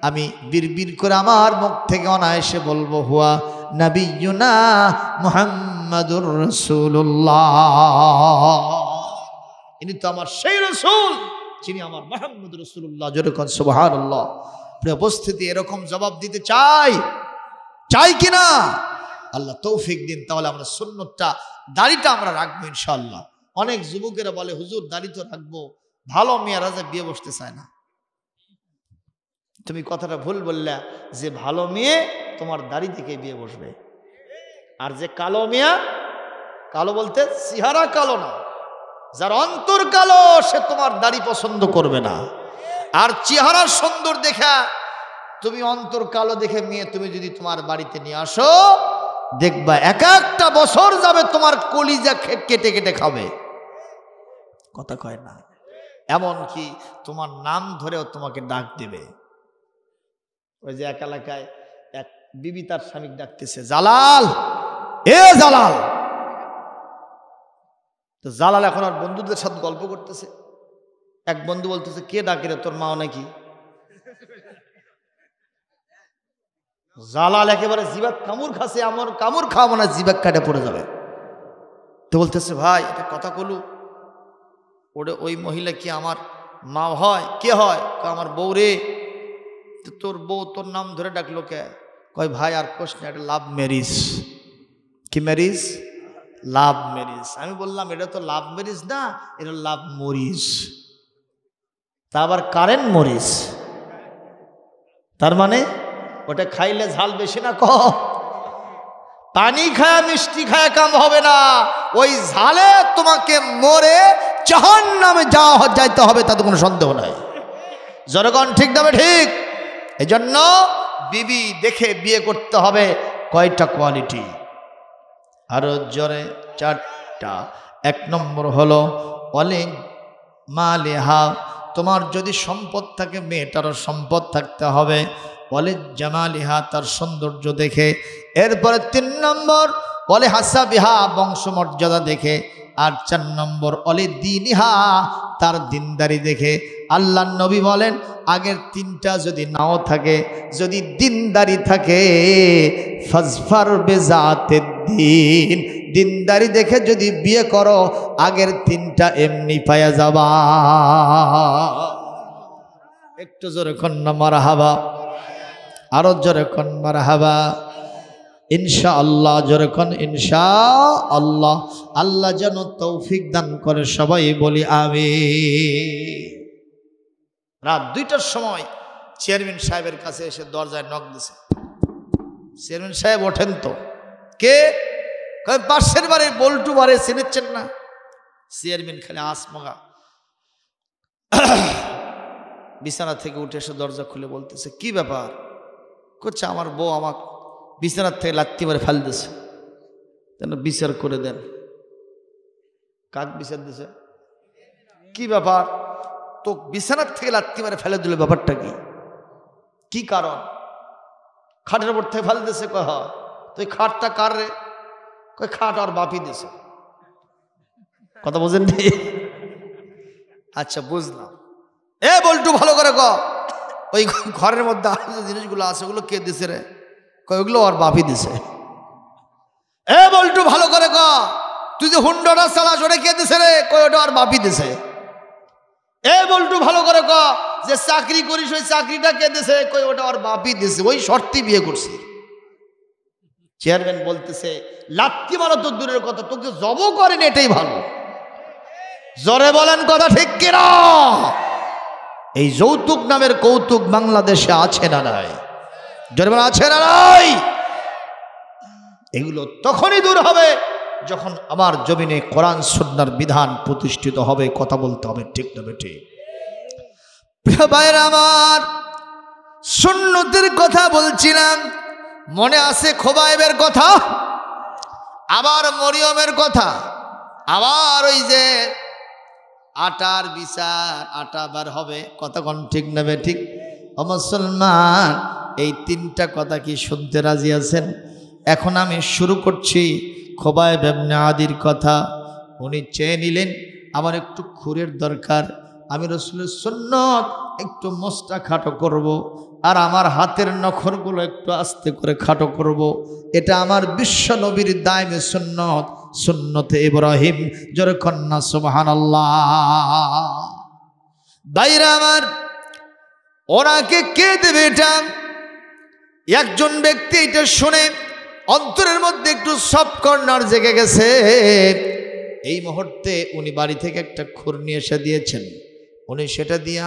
A: আমি বিড়বিড় করে আমার মুখ থেকে অনায়াসে বলবো, হুয়া নবিয়ুনা মুহাম্মাদুর রাসূলুল্লাহ, ইনি তো আমার সেই রাসূল, যিনি আমার মুহাম্মদ রাসূলুল্লাহ। জোরে কোন সুবহানাল্লাহ। প্রিয় উপস্থিতি, এরকম জবাব দিতে চাই কিনা? আল্লাহ তৌফিক দিন। তাহলে আমরা সুন্নতটা, দাড়িটা আমরা রাখবো ইনশাআল্লাহ। অনেক যুবকেরা বলে, হুজুর দাড়ি তো রাখবো, ভালো মেয়েরা যে বিয়ে বসতে চায় না। তুমি কথাটা ভুল বললা। যে ভালো মেয়ে তোমার দাড়ি থেকে বিয়ে বসবে, আর যে কালো মেয়া, কালো বলতে চেহারা কালো না, যার অন্তর কালো, সে তোমার দাড়ি পছন্দ করবে না। আর চেহারা সুন্দর দেখা, তুমি অন্তর কালো দেখে মেয়ে তুমি যদি তোমার বাড়িতে নিয়ে আসো, দেখবা এক একটা বছর যাবে তোমার কলিজা কেটে কেটে খাবে। কথা কয় না? এমন কি তোমার নাম ধরেও তোমাকে ডাক দেবে। ওই যে এক এলাকায় এক বিবি তার স্বামী ডাকতেছে, জালাল, এ জালাল। তো জালাল এখন আর বন্ধুদের সাথে গল্প করতেছে। এক বন্ধু বলতেছে, কে ডাকে রে, তোর মাও নাকি? জালাল একেবারে জিবাক কামড় খাচ্ছে, আমার কামড় খাওয়া না, জিবাক কাটে পড়ে যাবে। তো বলতেছে, ভাই এটা কথা কলু, ওরে ওই মহিলা কি আমার মা হয়? কে হয়? আমার বউ রে। তোর বউ তোর নাম ধরে ডাকলো কে? কয় ভাই আর কোশ না, এটা লাভ ম্যারিজ। কি ম্যারিজ? লাভ ম্যারিজ। আমি বললাম এটা তো লাভ ম্যারিজ না, এটা লাভ মরিচ। তা আবার কারেন্ট মরিচ, তার মানে ওটা খাইলে ঝাল বেশি না কম? পানি খায়া মিষ্টি খায়া কাম হবে না, ওই ঝালে তোমাকে মরে জাহান্নামে যাইতে হবে, তাতে কোনো সন্দেহ নাই। জনগণ ঠিক দাবে ঠিক। এই জন্য বিবি দেখে বিয়ে করতে হবে। কয়টা কোয়ালিটি? আরো জোরে, 4টা। 1 নম্বর হলো অলিং মালিহা, তোমার যদি সম্পদ থাকে মেয়েটারও সম্পদ থাকতে হবে। অলি জামালিহা, তার সৌন্দর্য দেখে। এরপরে 3 নম্বর অলি হাসাবিহা, বংশমর্যাদা দেখে। আর 4 নম্বর অলি দিনিহা, তার দিনদারি দেখে। আল্লাহ নবী বলেন আগের 3টা যদি নাও থাকে, যদি দিনদারি থাকে, ফাজফার বেজাতের দিন, দিনদারি দেখে যদি বিয়ে করো আগের 3টা এমনি পায়া যাবা। একটু জোরে কন্যা মারহাবা, আরো জোরে কন মারহাবা। ইনশাআল্লাহ, জোরে কন ইনশাআল্লাহ। আল্লাহ যেন তৌফিক দান করে, সবাই বলি আমিন। রাত 2টার সময় চেয়ারম্যান সাহেবের কাছে এসে দরজায় নক দিছে। চেয়ারম্যান সাহেব ওঠেন তো। কে? পাশের বাড়ির বল্টু বাড়ি, চিনেছেন না? চেয়ারম্যান খালি আসমগা বিছানা থেকে উঠে এসে দরজা খুলে বলতেছে, কি ব্যাপার? করছে আমার বউ আমাক বিছানার থেকে লাত্তি মারে ফেল দিছে, যেন বিচার করে দেন। কাক বিচার দিছে? কি ব্যাপার? তো বিছানার থেকে লাত্তি মারে ফেলে দিল, ব্যাপারটা কি? কি কারণ? খাটের উপর থেকে ফেলে দিছে। কয় হয়। তুই খাটটা কার রে? কয় খাট আর বাপি দিছে। কথা বুঝেন নি? আচ্ছা বুঝলাম। এ বল্টু ভালো করে ক, ওই ঘরের মধ্যে আর যে জিনিসগুলো আছে ওগুলো কে দিছে রে? কয় ওগুলো আর বাপি দিছে। এ বল্টু ভালো করে ক, তুই যে হুন্ডাটা চালাস ওটা কে দিছে রে? কয় ওটা আর বাপি দিছে। এ বল্টু ভালো করে ক, যে চাকরি করিস ওই চাকরিটা কে দিছে? কয় ওটা আর বাপি দিছে, ওই শর্তে বিয়ে করছি। চেয়ারম্যান বলতেছে, লাত্তি মারা তো দূরের কথা, তোকে জব করেন এটাই ভালো। জোরে বলেন কথা ঠিক কিনা? এই যৌতুক নামের কৌতুক বাংলাদেশে আছে না নাই? জোরে বলেন আছে না নাই? এগুলো তখনই দূর হবে যখন আমার জমিনে কোরআন সুন্নাহর বিধান প্রতিষ্ঠিত হবে। কথা বলতে হবে ঠিক না বেঠিক? প্রিয় ভাইরা আমার, সুন্নতের কথা বলছিলাম, মনে আছে খোবাইবের কথা, আবার মরিয়মের কথা, আবার ওই যে আটার বিচার, আটা বার হবে। কতক্ষণ ঠিক না বেঠিক? ও মুসলমান, এই 3টা কথা কি শুনতে রাজি আছেন? এখন আমি শুরু করছি খোবাইব ইবনে আদির কথা। উনি চেয়ে নিলেন আমার একটু খুরের দরকার, আমি রাসূলের সুন্নত একটু মোস্তা খাটো করব, আর আমার হাতের নখরগুলো একটু আস্তে করে খাটো করব। এটা আমার বিশ্ব নবীর দায়মে সুন্নত, সুন্নতে ইব্রাহিম। জোরে কন্যা সুবহানাল্লাহ। ভাইরা আমার, ওনাকে কে দেবে এটা? একজন ব্যক্তি এটা শুনে অন্তরের মধ্যে একটু সফট কর্নার জেগে গেছে। এই মুহূর্তে উনি বাড়ি থেকে একটা খুর নিয়ে এসে দিয়েছেন। উনি সেটা দিয়া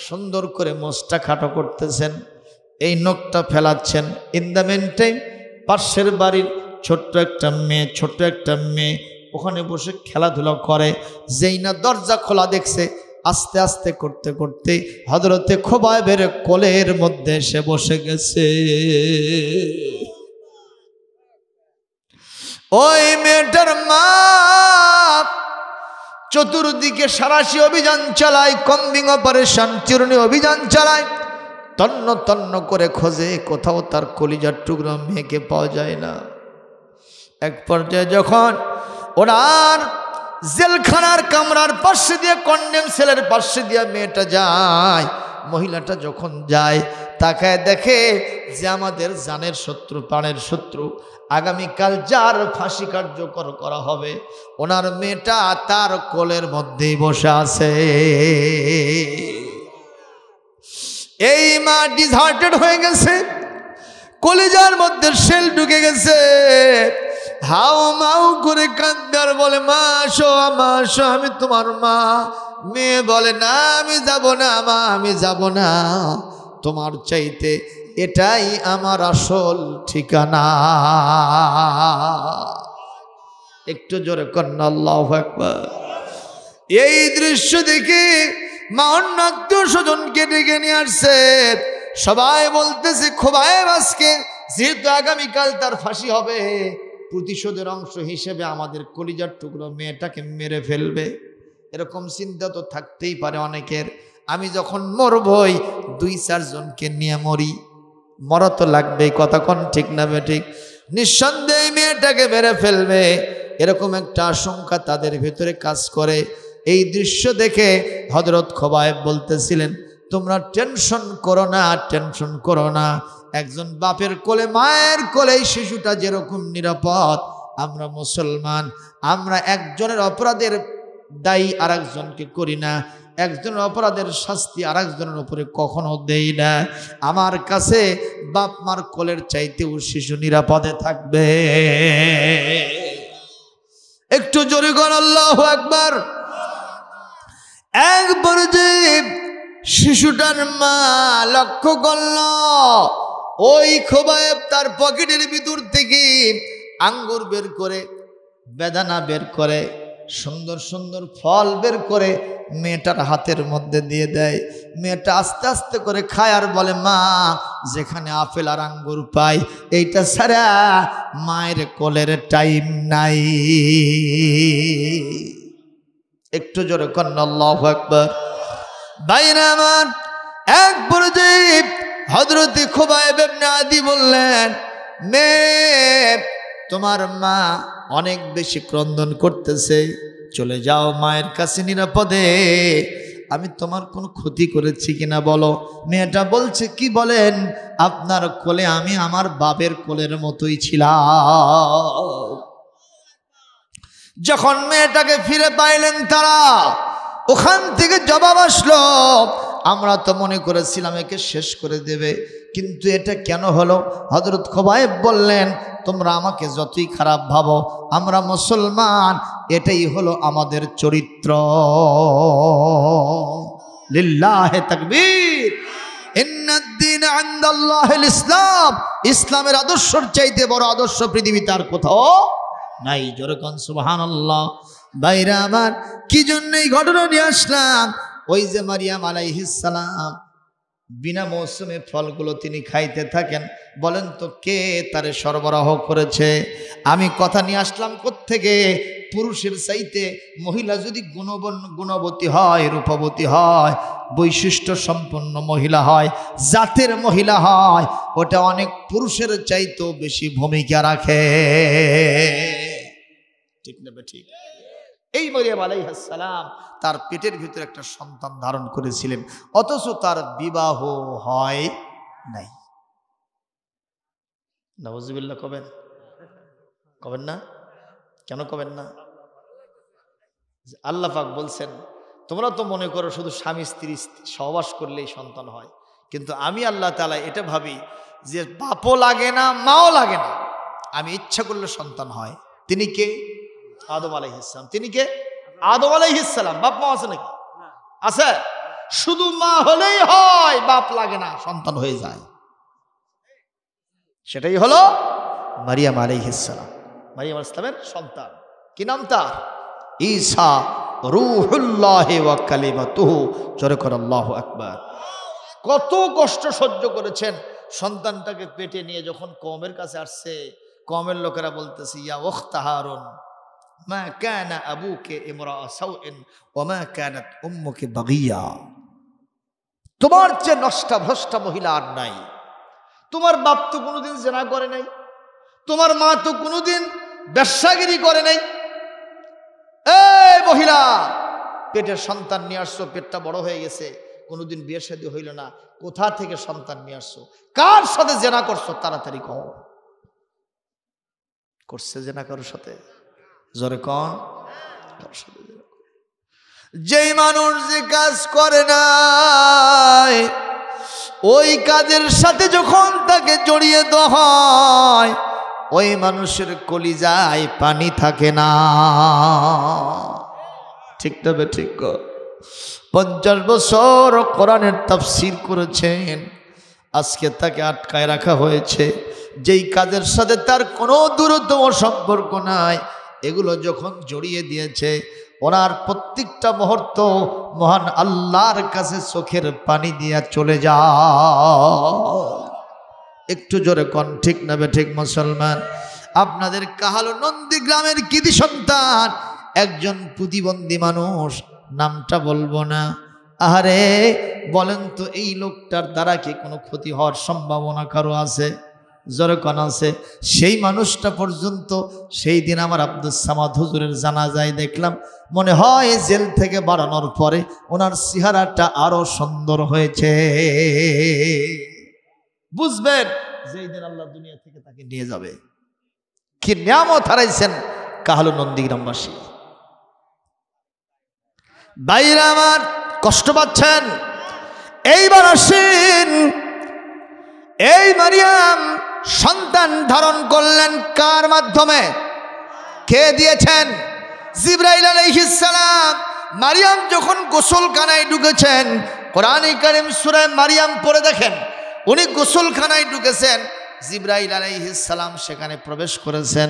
A: সুন্দর করে মোচটা খাটো করতেছেন, এই নখটা ফেলাচ্ছেন। ইন দ্য মেন টাইম পাশের বাড়ির ছোট্ট একটা মেয়ে ওখানে বসে খেলাধুলা করে। যেই না দরজা খোলা দেখছে, আস্তে আস্তে করতে করতে হযরতে খোবাইবের কোলের মধ্যে এসে বসে গেছে। ওই মেয়েটার মা চতুর্দিকে সারাশি অভিযান চালায়, কম্বিং অপারেশন, চিরুনি অভিযান চালায়, তন্ন তন্ন করে খোঁজে, কোথাও তার কলিজার টুকরো মেয়েকে পাওয়া যায় না। এক পর্যায়ে যখন ওনার জেলখানার কামরার পাশে দিয়ে, কন্ডেম সেলের পাশে দিয়ে মেয়েটা যায়, মহিলাটা যখন যায় তাকায় দেখে যে আমাদের জানের শত্রু, প্রাণের শত্রু, আগামীকাল যার ফাঁসি কার্যকর করা হবে, ওনার মেয়েটা তার কোলের মধ্যেই বসে আছে। এই মা ডিসহার্টেড হয়ে গেছে, কলিজার মধ্যে শেল ঢুকে গেছে, হাউ মাউ করে কান্দার বলে মা আসো, মা আসো, আমি তোমার মা। মেয়ে বলে না আমি যাব না মা, আমি যাব না, তোমার চাইতে এটাই আমার আসল ঠিকানা। একটু জোরে কন্যা আল্লাহু আকবার। এই দৃশ্য দেখে মা অন্য আত্মীয় স্বজনকে ডেকে নিয়ে আসছে। সবাই বলতেছে খোবায়েব আজকে যেহেতু আগামীকাল তার ফাঁসি হবে, প্রতিশোধের অংশ হিসেবে আমাদের কলিজার টুকরো মেয়েটাকে মেরে ফেলবে। এরকম চিন্তা তো থাকতেই পারে অনেকের, আমি যখন মরবই 2-4 জনকে নিয়ে মরি, মরা তো লাগবেই, কথা কোন ঠিক না বেঠিক? নিঃসন্দেহে মেয়েটাকে মেরে ফেলবে, এরকম একটা আশঙ্কা তাদের ভিতরে কাজ করে। এই দৃশ্য দেখে হযরত খোবায়েব বলতেছিলেন তোমরা টেনশন করো না, টেনশন করো না। একজন বাপের কোলে মায়ের কোলে এই শিশুটা যেরকম নিরাপদ, আমরা মুসলমান, আমরা একজনের অপরাধের দায়ী আরেকজনকে করি না, একজনের অপরাধের শাস্তি আরেকজনের উপরে কখনো দেই না। আমার কাছে বাপ মার কোলের চাইতেও শিশু নিরাপদে থাকবে। একটু জোরে কর আল্লাহু আকবার। একবার যে শিশুটার মা লক্ষ্য করল ওই খোবায়েব তার পকেটের ভিতর থেকে আঙ্গুর বের করে, বেদানা বের করে, সুন্দর সুন্দর ফল বের করে মেয়েটার হাতের মধ্যে দিয়ে দেয়। মেয়েটা আস্তে আস্তে করে খায় আর বলে মা যেখানে আপেল আর আঙ্গুর পাই এইটা ছাড়া মায়ের কোলের টাইম নাই। একটু জোরে কন্যা আল্লাহু আকবার। ভাইরা আমার, এক পর্যায়ে হযরত খোবায়েব ইবনে আদি বললেন মেয়ে তোমার মা অনেক বেশি ক্রন্দন করতেছে, চলে যাও মায়ের কাছে নিরাপদে। আমি তোমার কোনো ক্ষতি করেছি কিনা বলো। মেয়েটা বলছে কি বলেন, আপনার কোলে আমি আমার বাপের কোলের মতোই ছিলাম। যখন মেয়েটাকে ফিরে পাইলেন তারা, ওখান থেকে জবাব আসলো আমরা তো মনে করেছিলাম একে শেষ করে দেবে, কিন্তু এটা কেন হলো? হযরত খোবায়েব বললেন তোমরা আমাকে যতই খারাপ ভাবো, আমরা মুসলমান, এটাই হলো আমাদের চরিত্র। লিল্লাহি তাকবীর। ইন্নাদ-দীন ইনদাল্লাহিল ইসলাম। ইসলামের আদর্শের চাইতে বড় আদর্শ পৃথিবীতে আর কোথাও নাই। জোরে কোন সুবহানাল্লাহ। ভাইরা আমার, কি জন্য এই ঘটনা নিয়ে আসলাম? ওই যে মারিয়াম আলাইহিস সালাম বিনা মৌসুমে ফলগুলো তিনি খাইতে থাকেন, বলেন তো কে তারে সরবরাহ করেছে? আমি কথা নিয়ে আসলাম কোত্থেকে? পুরুষের চাইতে মহিলা যদি গুণবতী হয়, রূপবতী হয়, বৈশিষ্ট্য সম্পন্ন মহিলা হয়, জাতের মহিলা হয়, ওটা অনেক পুরুষের চাইতেও বেশি ভূমিকা রাখে। ঠিক না ঠিক? এই মারিয়াম আলাইহিস সালাম তার পেটের ভিতরে একটা সন্তান ধারণ করেছিলেন, অথচ তার বিবাহ হয় নাই। নাউজুবিল্লাহ কবেন? কবেন না? কেন কবেন না? আল্লাহ পাক বলছেন তোমরা তো মনে করো শুধু স্বামী স্ত্রী সহবাস করলেই সন্তান হয়, কিন্তু আমি আল্লাহ তাআলা এটা ভাবি যে বাপও লাগে না মাও লাগে না, আমি ইচ্ছা করলে সন্তান হয়। তিনি কে? আদম আলাইহিস সালাম। তিনি কে? আদম আলাইহিস সালাম। বাপ মা আছে নাকি? আছে। শুধু মা হলেই হয়, বাপ লাগে না, সন্তান হয়ে যায়। সেটাই হলো মারিয়াম আলাইহিস সালাম। মারিয়াম আলাইহিস সালামের সন্তান। কি নাম তার? ঈসা রূহুল্লাহি ওয়া কালিমাতুহু। জোরে করে আল্লাহু আকবার। কত কষ্ট সহ্য করেছেন সন্তানটাকে পেটে নিয়ে। যখন কওমের কাছে আসছে, কওমের লোকেরা বলতেছে ইয়া উখতা হারুন মা কানা আবুকে ইমরাআ সাউইন ওয়া মা কানাত উম্মুকে বাগিয়া। তোমার চেয়ে নষ্টা ভ্রষ্টা মহিলা আর নাই। তোমার বাপ তো কোনোদিন জেনা করে নাই, তোমার মা তো কোনোদিন ব্যবসাগিরি করে নাই। এই মহিলা, পেটের সন্তান নিয়ে আসছো, পেটটা বড় হয়ে গেছে, কোনোদিন বিয়ে শাদী হইল না, কোথা থেকে সন্তান নিয়ে আসছো? কার সাথে জেনা করছো? তাড়াতাড়ি কও। করছে জেনা কারোর সাথে? জোরে কন। যেই মানুষ যে কাজ করে নাই, ওই কাজের সাথে যখন তাকে জড়িয়ে দেওয়া হয় ওই মানুষের কলিজায় পানি থাকে না। ঠিক তবে ঠিক 50 বছর কোরআনের তাফসীর করেছেন, আজকে তাকে আটকায় রাখা হয়েছে যেই কাজের সাথে তার কোনো দূরতম সম্পর্ক নাই। এগুলো যখন জড়িয়ে দিয়েছে ওনার প্রত্যেকটা মুহূর্ত মহান আল্লাহর কাছে চোখের পানি দিয়া চলে যায়। একটু জোরে কোন ঠিক না ঠিক মুসলমান? আপনাদের কাহালু নন্দীগ্রামের কৃতি সন্তান একজন প্রতিবন্ধী মানুষ, নামটা বলবো না। আরে বলেন তো এই লোকটার দ্বারা কি কোনো ক্ষতি হওয়ার সম্ভাবনা কারো আছে? জোরে কোন আছে? সেই মানুষটা পর্যন্ত সেই দিন আমার আব্দুস সামাদ হুজুরের জানাজায় দেখলাম, মনে হয় জেল থেকে বাড়ানোর পরে ওনার চেহারাটা আরো সুন্দর হয়েছে। বুঝবেন যেই দিন আল্লাহ দুনিয়া থেকে তাকে নিয়ে যাবে। কি নিয়ামত হারাইছেন কাহালু নন্দীগ্রামবাসী। বাইরে আমার কষ্ট পাচ্ছেন। এইবার আসেন, এই মারিয়াম সন্তান ধারণ করলেন কার মাধ্যমে? কে দিয়েছেন? জিবরাইল আলাইহিস সালাম। মারিয়াম যখন গোসলখানায় ঢুকেছেন, কোরআনে কারীম সূরা মারিয়াম পড়ে দেখেন, উনি গোসলখানায় ঢুকেছেন, জিবরাইল আলাইহিস সালাম সেখানে প্রবেশ করেছেন।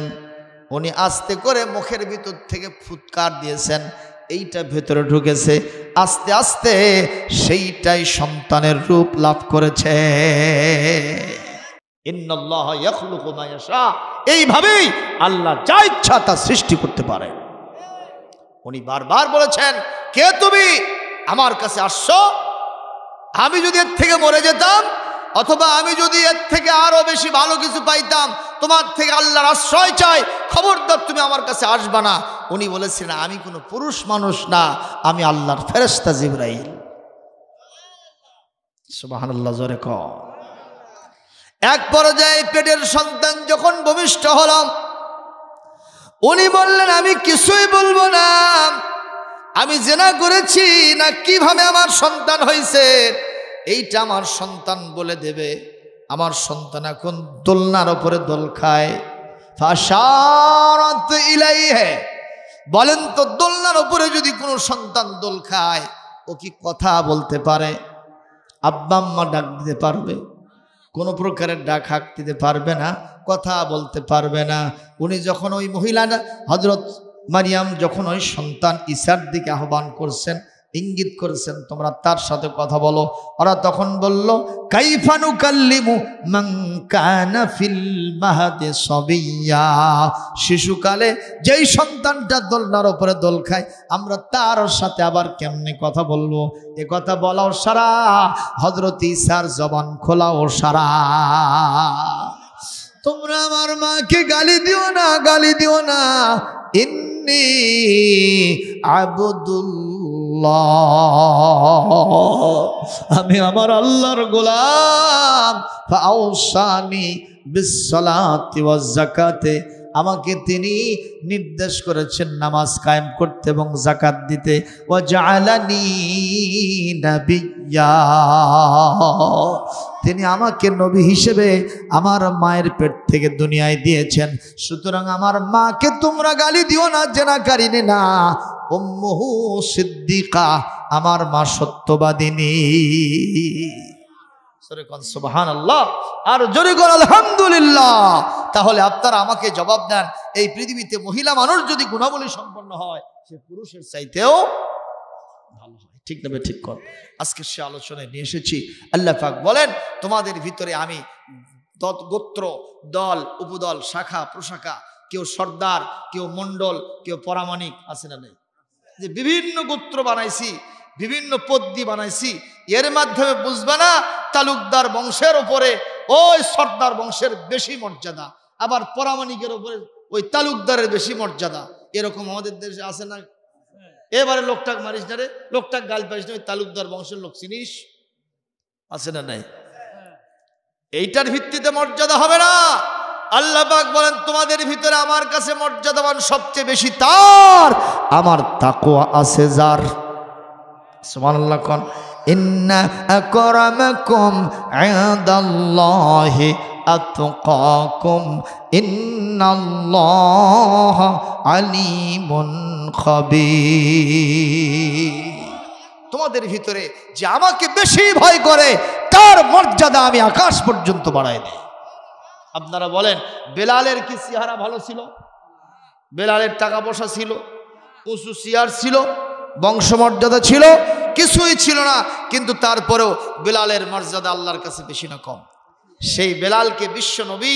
A: উনি আস্তে করে মুখের ভিতর থেকে ফুৎকার দিয়েছেন, এইটা ভেতরে ঢুকেছে, আস্তে আস্তে সেইটাই সন্তানের রূপ লাভ করেছে। ইন্নাল্লাহা ইয়াখলুকু মা ইয়াশা, এইভাবেই আল্লাহ যা ইচ্ছা তা সৃষ্টি করতে পারে। উনি বারবার বলেছেন, কে তুমি? আমার কাছে আসছো, আমি যদি এর থেকে মরে যেতাম অথবা আমি যদি এর থেকে আরো বেশি ভালো কিছু পাইতাম, তোমার থেকে আল্লাহর আশ্রয় চাই, খবরদার তুমি আমার কাছে আসবা না। উনি বলেছিলেন, আমি কোনো পুরুষ মানুষ না, আমি আল্লাহর ফেরেশতা জিবরাইল। সুবহানাল্লাহ, জোরে কও। এক পর্যায়ে পেটের সন্তান যখন ভূমিষ্ঠ হল, উনি বললেন, আমি কিছুই বলবো না, আমি জিনা করেছি না কিভাবে আমার সন্তান হয়েছে এইটা আমার সন্তান বলে দেবে। আমার সন্তান এখন দোলনার উপরে দোল খায়। ফাশারাত ইলাইহি, বলেন তো দোলনার উপরে যদি কোনো সন্তান দোল খায় ও কি কথা বলতে পারে? আব্বা আম্মা ডাক দিতে পারবে? কোনো প্রকারের ডাক হাঁক দিতে পারবে না, কথা বলতে পারবে না। উনি যখন ওই মহিলা হযরত মারিয়াম যখন ওই সন্তান ঈসার দিকে আহ্বান করছেন, ইঙ্গিত করেছেন তোমরা তার সাথে কথা বলো, ওরা তখন বলল, কাইফা নুকাল্লিমু মান কানা ফিল মাহদি সাবিয়্যা, শিশুকালে যেই সন্তানটা দোলনার উপরে দোল খায় আমরা তার সাথে আবার কেমনে কথা বলবো? এ কথা বলাও সারা, হযরত ঈসার জবান খোলাও সারা। তোমরা আমার মাকে গালি দিও না, গালি দিও না। ইন্নী আবদুল্লাহ, আমি আমার আল্লাহর গোলাম। ফাআউসানি বিসসালাতি ওয়াজ যাকাতে, আমাকে তিনি নির্দেশ করেছেন নামাজ কায়েম করতে এবং যাকাত দিতে। ওয়া জাআলানি নাবিয়্যা, তিনি আমাকে নবী হিসেবে আমার মায়ের পেট থেকে দুনিয়ায় দিয়েছেন। সুতরাং আমার মাকে তোমরা গালি দিও না, জেনাকারিনী না। উম্মুহু সিদ্দিকা, আমার মা সত্যবাদিনী। সুবহানাল্লাহ, আর জোরে করে আলহামদুলিল্লাহ। তাহলে আপনারা আমাকে জবাব দেন, এই পৃথিবীতে মহিলা মানুষ যদি গুণাবলী সম্পন্ন হয় সে পুরুষের চাইতেও ভালো হয়। ঠিক না ঠিক কর। আজকে সে আলোচনায় নিয়ে এসেছি, আল্লাহ পাক বলেন, তোমাদের ভিতরে আমি গোত্র, দল, উপদল, শাখা প্রশাখা, কেউ সর্দার, কেউ মণ্ডল, কেউ পরামানিক, আছে না নেই? যে বিভিন্ন গোত্র বানাইছি, বিভিন্ন পদ্মী বানাইছি। এর মাধ্যমে বুঝবে না তালুকদার বংশের উপরে ওই সর্দার বংশের বেশি মর্যাদা, আবার পরামানিকের উপরে ওই তালুকদারের বেশি মর্যাদা। এরকম আমাদের দেশে আছে না? এবারে লোকটাক মারিস না রে, লোকটাক গাল পাইস না, ওই তালুকদার বংশের লোক চিনিস, আছে না নাই? এইটার ভিত্তিতে মর্যাদা হবে না। আল্লাহ পাক বলেন, তোমাদের ভিতরে আমার কাছে মর্যাদাবান সবচেয়ে বেশি তার আমার তাকওয়া আছে যার। সুবহানাল্লাহ কোন। ইন্না আকরামাকুম ইনদাল্লাহি আতকাকুম ইন্নাল্লাহা আলিমুন খাবীর। তোমাদের ভিতরে যে আমাকে বেশি ভয় করে তার মর্যাদা আমি আকাশ পর্যন্ত বাড়াই দিই। আপনারা বলেন বেলালের কি চেহারা ভালো ছিল? বেলালের টাকা পয়সা ছিল, উঁচু চেয়ার ছিল, বংশমর্যাদা ছিল? কিছুই ছিল না, কিন্তু তারপরেও বেলালের মর্যাদা আল্লাহর কাছে বেশি না কম? সেই বেলালকে বিশ্ব নবী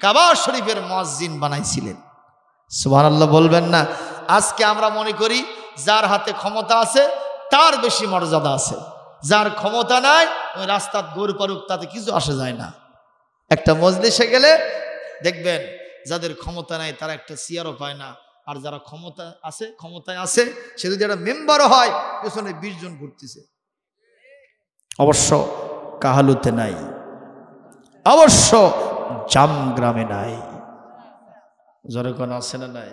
A: কাবা শরীফের মুয়াজ্জিন বানাইছিলেন। সুবহানাল্লাহ বলবেন না? আজকে আমরা মনে করি যার হাতে ক্ষমতা আছে তার বেশি মর্যাদা আছে, যার ক্ষমতা নাই ওই রাস্তার গরু পারুক তাতে কিছু আসে যায় না। একটা মজলিসে গেলে দেখবেন যাদের ক্ষমতা নাই তারা একটা চেয়ারও পায় না, আর যারা ক্ষমতায় আছে সে যদি একটা মেম্বারও হয় পেছনে 20 জন ঘুরতেছে। অবশ্য কাহালুতে নাই, অবশ্য জামগ্রামে নাই, জোরে কোন আছে না নাই?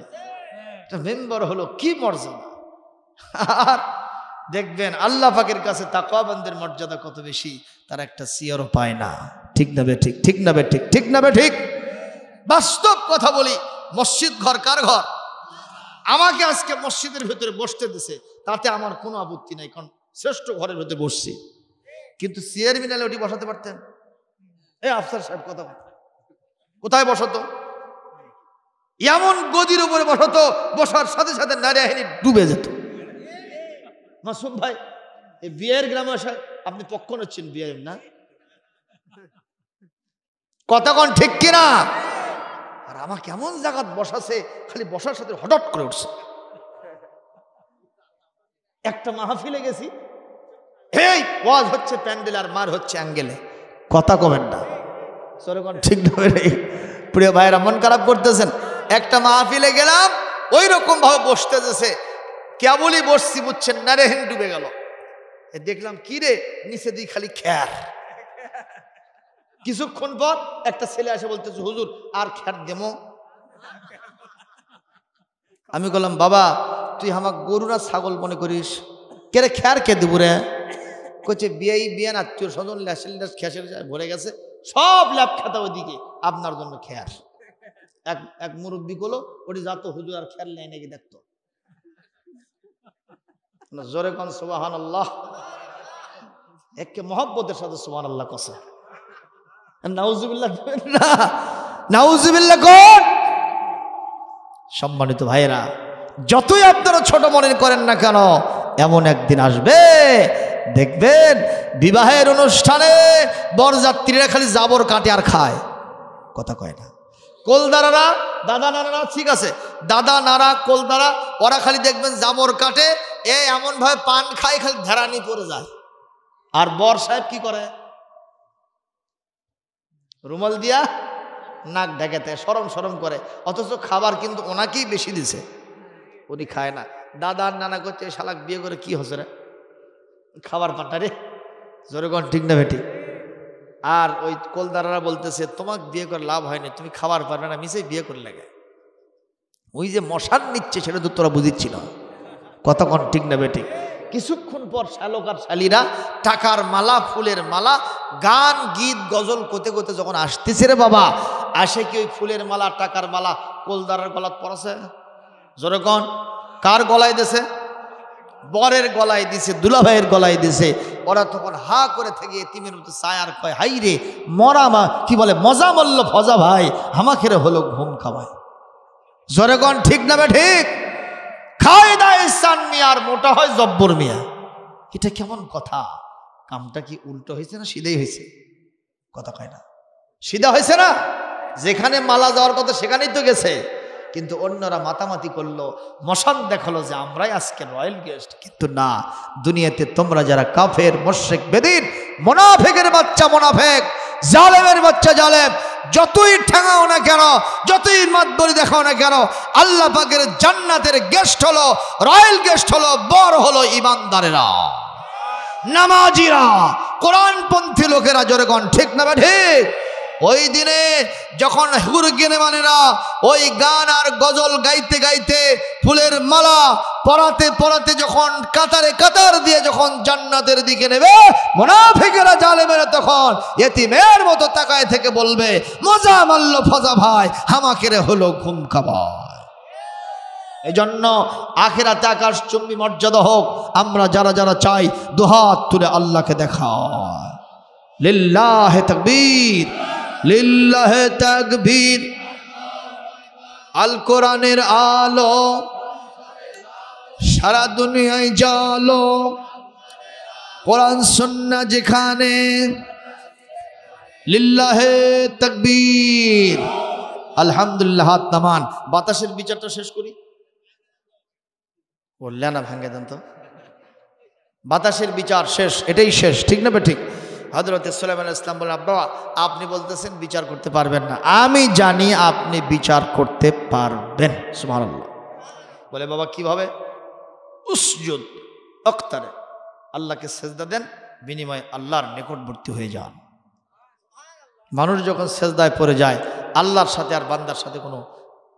A: একটা মেম্বার হলো কি মর্যাদা! আর দেখবেন আল্লাহ পাকের কাছে তাকওয়াবানদের মর্যাদা কত বেশি, তারা একটা চেয়ারও পায় না। ঠিক না বে ঠিক? ঠিক না বে ঠিক? ঠিক না বে ঠিক? বাস্তব কথা বলি, মসজিদ ঘর কার ঘর? আমাকে আজকে মসজিদের ভেতরে বসতে দিছে, তাতে আমার কোনো আপত্তি নাই, কারণ শ্রেষ্ঠ ঘরের ভেতরে বসছি। কিন্তু চেয়ারম্যান ওটি বসাতে পারতেন? এই আফসার সাহেব কথা কোথায় বসতো? এমন গদির উপরে বসতো, বসার সাথে সাথে নারী ডুবে যেত। মাসুম ভাই, এই বিয়ের গ্রামে আপনি পক্ষ নিচ্ছেন বিয়ের না? কথা কোন ঠিক কিনা? আর আমাকে এমন জায়গা বসাছে, খালি বসার সাথে হঠাৎ করে উঠছে। একটা মাহফিলে গেছি, এই ওয়াজ হচ্ছে প্যান্ডেল আর মার হচ্ছে অ্যাঙ্গেলে, কথা কবেন না? ঠিক না? প্রিয় ভাইরা মন খারাপ করতেছেন? একটা মাহফিলে গেলাম, ওই রকম ভাবে বসতে যেছে, কেবলই বসছি বুঝছেন, নারেহীন ডুবে গেল। দেখলাম কি রে, নিচে দিই খালি খ্যার। কিছুক্ষণ পর একটা ছেলে আসে বলতেছে, হুজুর আর খ্যার দেমো? আমি বললাম, বাবা তুই আমার গরু না ছাগল মনে করিস? কে রে খ্যার কে দেবো রে? কচ্ছে বিয়ান আত্মীয় স্বজন খেসে ভরে গেছে, সব ল্যাপ খাতা ওইদিকে, আপনার জন্য খ্যার। এক মুরব্বী গুলো ওটি যাতো, হুজুর আর খ্যার নেই নাকি দেখতো। জোরে কোন সুবহানাল্লাহ। একে মহব্বতের সাথে সুবহানাল্লাহ কসে। নাউজুবিল্লাহ না, নাউজুবিল্লাহ কোন? সম্মানিত ভাইয়েরা, যতই আপনারা ছোট মনে করেন না কেন, এমন একদিন আসবে দেখবেন বিবাহের অনুষ্ঠানে বরযাত্রীরা খালি জাবর কাটে আর খায়, কথা কয় না। কোলদারারা, দাদা নানারা, ঠিক আছে, দাদা নারা কোলদারা, ওরা খালি দেখবেন জাবর কাটে, এমন ভাবে পান খায় খালি ধারানি পড়ে যায়। আর বর সাহেব কি করে? রুমাল দিয়া নাক ঢেকেতে সরম সরম করে, অথচ খাবার কিন্তু ওনাকেই বেশি দিছে, উনি খায় না। দাদা আর নানা করছে, শালাক বিয়ে করে কি হচ্ছে রে, খাবার পাটা রে। জোরে কোন ঠিক না বেটি? আর ওই কোলদারারা বলতেছে, তোমাকে বিয়ে করে লাভ হয়নি, তুমি খাবার পারবে না, মিশে বিয়ে করে লাগে। ওই যে মশান নিচ্ছে সেটা তো তোরা বুঝিচ্ছিল, কথা কোন ঠিক না বেটি? কিছুক্ষণ পর শালক আর শালীরা টাকার মালা, ফুলের মালা, গান গীত গজল কোতে কোতে যখন আসতেছে রে বাবা, আসে কি ওই ফুলের মালা টাকার মালা কোলদারার গলায় পড়াছে? জোরে কোন? কার গলায় দিছে? বরের গলায় দিছে, দুলাভাইয়ের গলায় দিছে। ওরা তখন হা করে থেকে এতিমের মতো ছায়ার কয়, হাই রে মরা মা, কি বলে মজা মল্ল ফজা ভাই, হামাখেরে হলো ঘুম খাওয়ায়। জোরে কোন ঠিক না বে ঠিক? খায় দায় সান মিয়া আর মোটা হয় জব্বর মিয়া। এটা কেমন কথা? কামটা কি উল্টো হয়েছে না সিধেই হয়েছে? কথা কয় না, সিধা হয়েছে না? যেখানে মালা যাওয়ার কথা সেখানেই তো গেছে, কিন্তু অন্যরা মাতামাতি করলো, মশান দেখালো যে আমরাই আজকে রয়্যাল গেস্ট। কিন্তু না, দুনিয়াতে তোমরা যারা কাফের, মুশরিক, বেদিন, মুনাফিকের বাচ্চা মুনাফিক, জালেমের বাচ্চা জালেম, যতই ঠেঙাও না কেন, যতই মাতবরি দেখাও না কেন, আল্লাহ পাকের জান্নাতের গেস্ট হলো, রয়্যাল গেস্ট হলো, বর হলো ঈমানদারেরা, নামাজিরা, কোরআনপন্থী লোকেরা। জোরে কোন ঠিক না ঠিক? ওই দিনে যখন হুর গিনেমানেরা ওই গান আর গজল গাইতে গাইতে ফুলের মালা পরাতে পরাতে যখন কাতারে কাতার দিয়ে যখন জান্নাতের দিকে নেবে, মুনাফিকেরা জালেমেরা তখন ইতিমের মতো তাকায় থেকে বলবে, মজা মারল ফজা ভাই, হামাকেরে হলো ঘুম খাবার। এই জন্য আখিরাতে আকাশচুম্বী মর্যাদা হোক, আমরা যারা যারা চাই দুহাত তুলে আল্লাহকে দেখায়। লিল্লাহে তাকবীর, লিল্লাহে তাকবীর। আল কোরআনের আলো সারা দুনিয়ায় জালো, কোরআন সুন্নাহ যেখানে, লিল্লাহে তাকবীর। আলহামদুলিল্লাহ। হাত নামান। বাতাসের বিচারটা শেষ করি। বললে না ভাঙ্গে দেন তো। বাতাসের বিচার শেষ, এটাই শেষ, ঠিক না? ঠিক। হযরত সুলাইমান আলাইহিস সালাম বলেন, আব্বা আপনি বলতেছেন বিচার করতে পারবেন না, আমি জানি আপনি বিচার করতে পারবেন। সুবহানাল্লাহ। বলে বাবা কিভাবে? উসজুদ আক্তারে, আল্লাহকে সেজদা দেন, বিনিময়ে আল্লাহর নিকটবর্তী হয়ে যান। মানুষ যখন সেজদায় পড়ে যায়, আল্লাহর সাথে আর বান্দার সাথে কোনো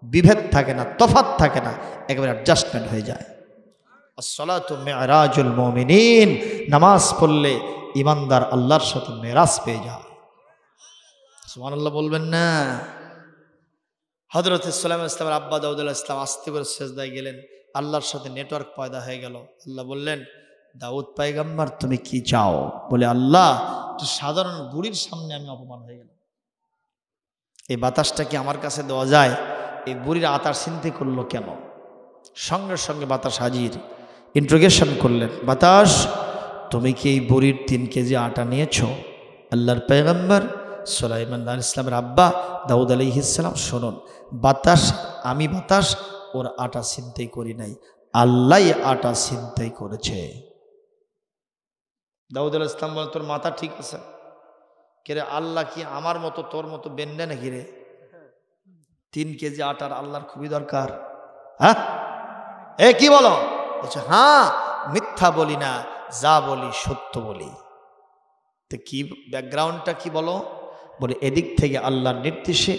A: বিভেদ থাকে না, তফাৎ থাকে না, একেবারে অ্যাডজাস্টমেন্ট হয়ে যায়। আসসালাতু মি'রাজুল মুমিনিন, নামাজ পড়লে ইমানদার আল্লাহর সাথে মেরাজ পেয়ে যায়। সুবহানাল্লাহ বলবেন না? হযরত সুলাইমান ইসলামের আব্বা দাউদ আলাইহিস সালাম আস্তে করে সেজদায় গেলেন, আল্লাহর সাথে নেটওয়ার্ক পয়দা হয়ে গেল। আল্লাহ বললেন, দাউদ পয়গম্বর তুমি কি চাও? বলে, আল্লাহ সাধারণ বুড়ির সামনে আমি অপমান হয়ে গেলাম, এই বাতাসটা কি আমার কাছে দেওয়া যায়? এই বুড়ির আতার চিন্তা করলো কেন? সঙ্গে সঙ্গে বাতাস হাজির। ইন্ট্রোগেশন করলেন, বাতাস তুমি কি এই বুড়ির 3 কেজি আটা নিয়েছো? আল্লাহর পয়গম্বর সুলাইমান আলাইহিস সালামের আব্বা দাউদ আলাইহিস সালাম, শুনুন, বাতাস, আমি বাতাস ওর আটা ছিনতাই করি নাই, আল্লাহই আটা ছিনতাই করেছে। দাউদ আলাইহিস সালাম বলেন, তোর মাথা ঠিক আছে? কে রে, আল্লাহ কি আমার মতো তোর মতো বেন্ডে নাকি রে? 3 কেজি আটার আল্লাহর খুবই দরকার। হ্যাঁ, এ কি বলো? বলছে, হ্যাঁ মিথ্যা বলি না, যা বলি সত্য বলি। তো কি ব্যাকগ্রাউন্ডটা কি বলো? বলে, এদিক থেকে আল্লাহর নির্দেশে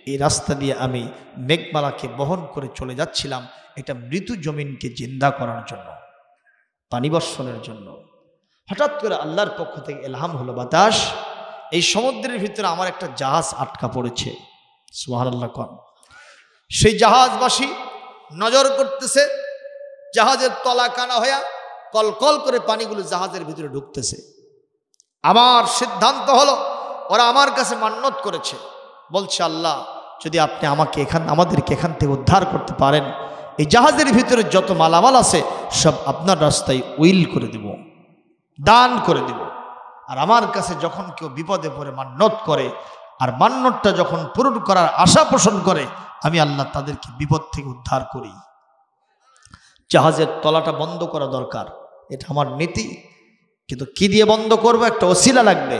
A: এই রাস্তা দিয়ে আমি মেঘমালাকে বহন করে চলে যাচ্ছিলাম, এটা মৃত্যু জমিনকে জিন্দা করার জন্য, পানি বর্ষণের জন্য। হঠাৎ করে আল্লাহর পক্ষ থেকে ইলহাম হলো, বাতাস এই সমুদ্রের ভিতরে আমার একটা জাহাজ আটকা পড়েছে। সুবহানাল্লাহ কোন। সেই জাহাজবাসী নজর করতেছে, জাহাজের তলা কানা হইয়া কলকল করে পানিগুলো জাহাজের ভিতরে ঢুকতেছে। আমার সিদ্ধান্ত হলো, ওরা আমার কাছে মান্যত করেছে, বলছে আল্লাহ যদি আপনি আমাদেরকে এখান থেকে উদ্ধার করতে পারেন, এই জাহাজের ভিতরে যত মালামাল আছে সব আপনার রাস্তায় উইল করে দেব, দান করে দেব। আর আমার কাছে যখন কেউ বিপদে পড়ে মান্যত করে, আর মান্যতটা যখন পূরণ করার আশা পোষণ করে, আমি আল্লাহ তাদেরকে বিপদ থেকে উদ্ধার করি। জাহাজের তলাটা বন্ধ করা দরকার, এটা আমার নীতি, কিন্তু কি দিয়ে বন্ধ করব? একটা ওসিলা লাগবে।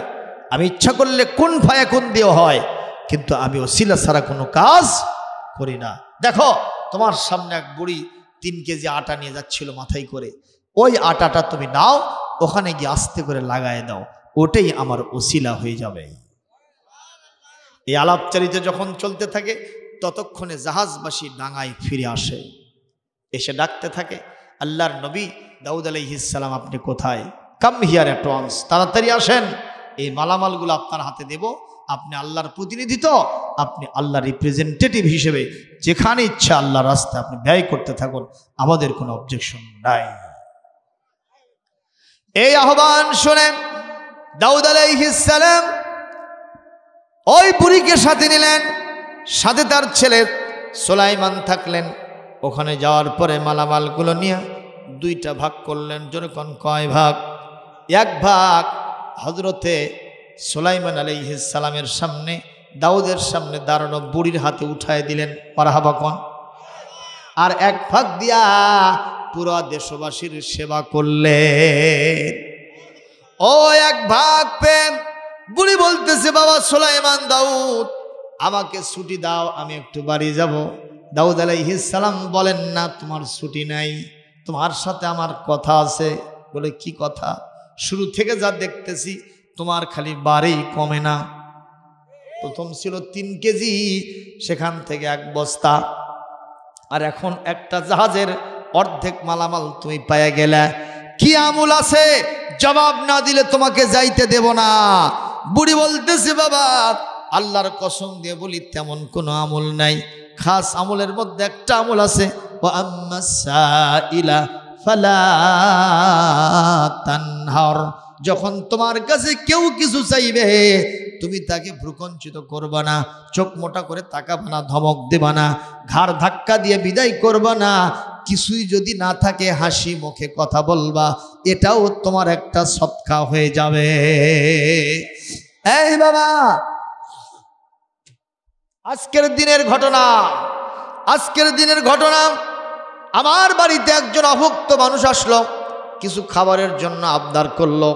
A: আমি ইচ্ছা করলে কোন ফায়াকুন দিয়ে হয়, কিন্তু আমি ওসিলা ছাড়া কোনো কাজ করি না। দেখো তোমার সামনে এক বুড়ি 3 কেজি আটা নিয়ে যাচ্ছিল মাথায় করে, ওই আটাটা তুমি নাও, ওখানে গিয়ে আস্তে করে লাগায় দাও, ওটাই আমার ওসিলা হয়ে যাবে। এই আলাপচারিতা যখন চলতে থাকে, ততক্ষণে জাহাজবাসী ডাঙায় ফিরে আসে, এসে ডাকতে থাকে, আল্লাহর নবী দাউদ আলাইহিস সালাম আপনি কোথায়? কাম হিয়ার অ্যাট ওয়ান্স, তাড়াতাড়ি আসেন, এই মালামালগুলো আপনার হাতে দেব। আপনি আল্লাহর প্রতিনিধি, তো আপনি আল্লাহর রিপ্রেজেন্টেটিভ হিসেবে যেখানে ইচ্ছা আল্লাহর রাস্তায় আপনি ব্যয় করতে থাকুন, আমাদের কোনো অবজেকশন নাই। এই আহ্বান শুনে দাউদ আলাইহিস সালাম ওই বুড়িকে সাথে নিলেন, সাথে তার ছেলে সুলাইমান থাকলেন। ওখানে যাওয়ার পরে মালামালগুলো নিয়ে 2টা ভাগ করলেন। যেরকম কয় ভাগ? 1 ভাগ হযরতে সুলাইমান আলাইহিস সালামের সামনে, দাউদের সামনে দাঁড়ানো বুড়ির হাতে উঠায় দিলেন, মারহাবা কোন। আর 1 ভাগ দিয়া পুরো দেশবাসীর সেবা করলেন। ও 1 ভাগ পেয়ে বুড়ি বলতেছে, বাবা সুলাইমান, দাউদ আমাকে ছুটি দাও, আমি একটু বাড়ি যাব। দাউদ আলাইহিস সালাম বলেন, না তোমার ছুটি নাই, তোমার সাথে আমার কথা আছে। বলে, কি কথা? শুরু থেকে যা দেখতেছি তোমার খালি বাড়ি কমে না। প্রথম ছিল 3 কেজি, সেখান থেকে 1 বস্তা, আর এখন একটা জাহাজের অর্ধেক মালামাল তুমি পেয়ে গেলে। কি আমল আছে? জবাব না দিলে তোমাকে যাইতে দেব না। বুড়ি বলতেছে, বাবা আল্লাহর কসম দিয়ে বলি তেমন কোনো আমল নাই, খাস আমলের মধ্যে একটা আমল আছে, ওয়া আম্মাস সাইলা ফালা তানহার। যখন তোমার কাছে কেউ কিছু চাইবে তুমি তাকে ভ্রুকুঞ্চিত করবা না, চোখ মোটা করে তাকাবা না, ধমক দেবা না, ঘাড় ধাক্কা দিয়ে বিদায় করবা না। কিছুই যদি না থাকে হাসি মুখে কথা বলবা, এটাও তোমার একটা সদকা হয়ে যাবে। এই বাবা, আজকের দিনের ঘটনা, আমার বাড়িতে একজন অভুক্ত মানুষ আসলো, কিছু খাবারের জন্য আবদার করলো।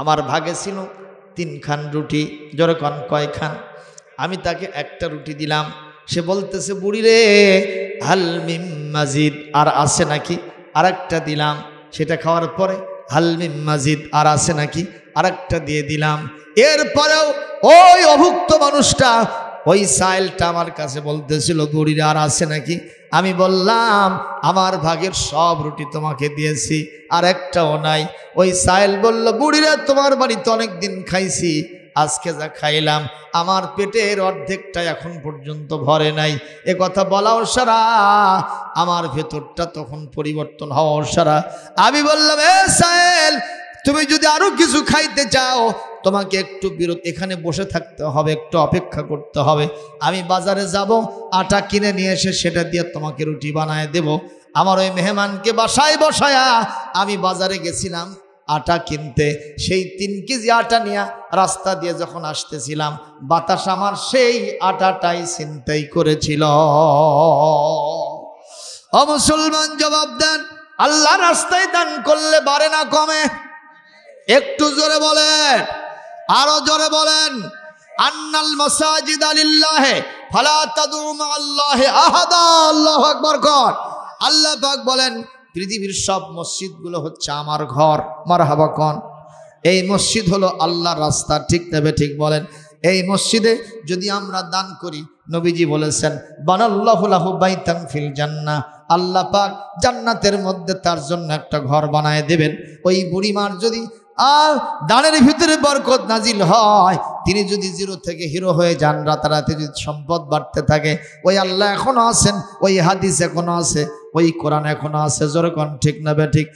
A: আমার ভাগে ছিল 3 খান রুটি। জোরে কোন কয় খান? আমি তাকে একটা রুটি দিলাম। সে বলতেছে, বুড়ি রে হাল মিম মাজিদ, আর আছে নাকি? আরেকটা দিলাম। সেটা খাওয়ার পরে হাল মিম মাজিদ, আর আছে নাকি? আরেকটা দিয়ে দিলাম। এরপরেও ওই অভুক্ত মানুষটা ওই সাইলটা আমার কাছে বলতেছিল, বুড়িরা আর আছে নাকি? আমি বললাম, আমার ভাগের সব রুটি তোমাকে দিয়েছি, আর একটাও নাই। ওই সাইল বলল, বুড়িরা তোমার বাড়িতে অনেক দিন খাইছি, আজকে যা খাইলাম আমার পেটের অর্ধেকটা এখন পর্যন্ত ভরে নাই। এ কথা বলাও সারা, আমার ভেতরটা তখন পরিবর্তন হওয়ার সারা। আমি বললাম, এ সাইল, তুমি যদি আরো কিছু খাইতে চাও তোমাকে একটু বিরত এখানে বসে থাকতে হবে, একটু অপেক্ষা করতে হবে। আমি বাজারে যাব, আটা কিনে নিয়ে এসে সেটা দিয়ে তোমাকে রুটি বানায় দেব। আমার ওই মেহমানকে বাসায় বসায়া আমি বাজারে গেছিলাম আটা কিনতে। সেই 3 কেজি আটা নিয়ে রাস্তা দিয়ে যখন আসতেছিলাম, বাতাস আমার সেই আটাটাই ছিনতাই করেছিল। ও মুসলমান, জবাব দেন, আল্লাহ রাস্তায় দান করলে বাড়ে না কমে? একটু জোরে বলেন, আরো জোরে বলেন। আন্নাল মাসাজিদা লিল্লাহি ফালা তাদউ মাআল্লাহি আহাদা। আল্লাহু আকবার কর। আল্লাহ পাক বলেন, পৃথিবীর সব মসজিদগুলো হচ্ছে আমার ঘর। মারহাবা কোন? এই মসজিদ হলো আল্লাহর রাস্তা, ঠিক নেবে ঠিক বলেন। এই মসজিদে যদি আমরা দান করি, নবীজি বলেছেন, বানাল্লাহু লাহু বাইতান ফিল জান্নাহ, আল্লাহ পাক জান্নাতের মধ্যে তার জন্য একটা ঘর বানায় দেবেন। ওই বুড়িমার যদি আর দানের ভিতরে বরকত নাজিল হয়, তিনি যদি 0 থেকে হিরো হয়ে যান, রাতারাতি যদি সম্পদ বাড়তে থাকে, ওই আল্লাহ এখনো আছেন, ওই হাদিস এখনো আছে, ওই কোরআন এখনো আছে। জোরে কোন ঠিক না বে ঠিক?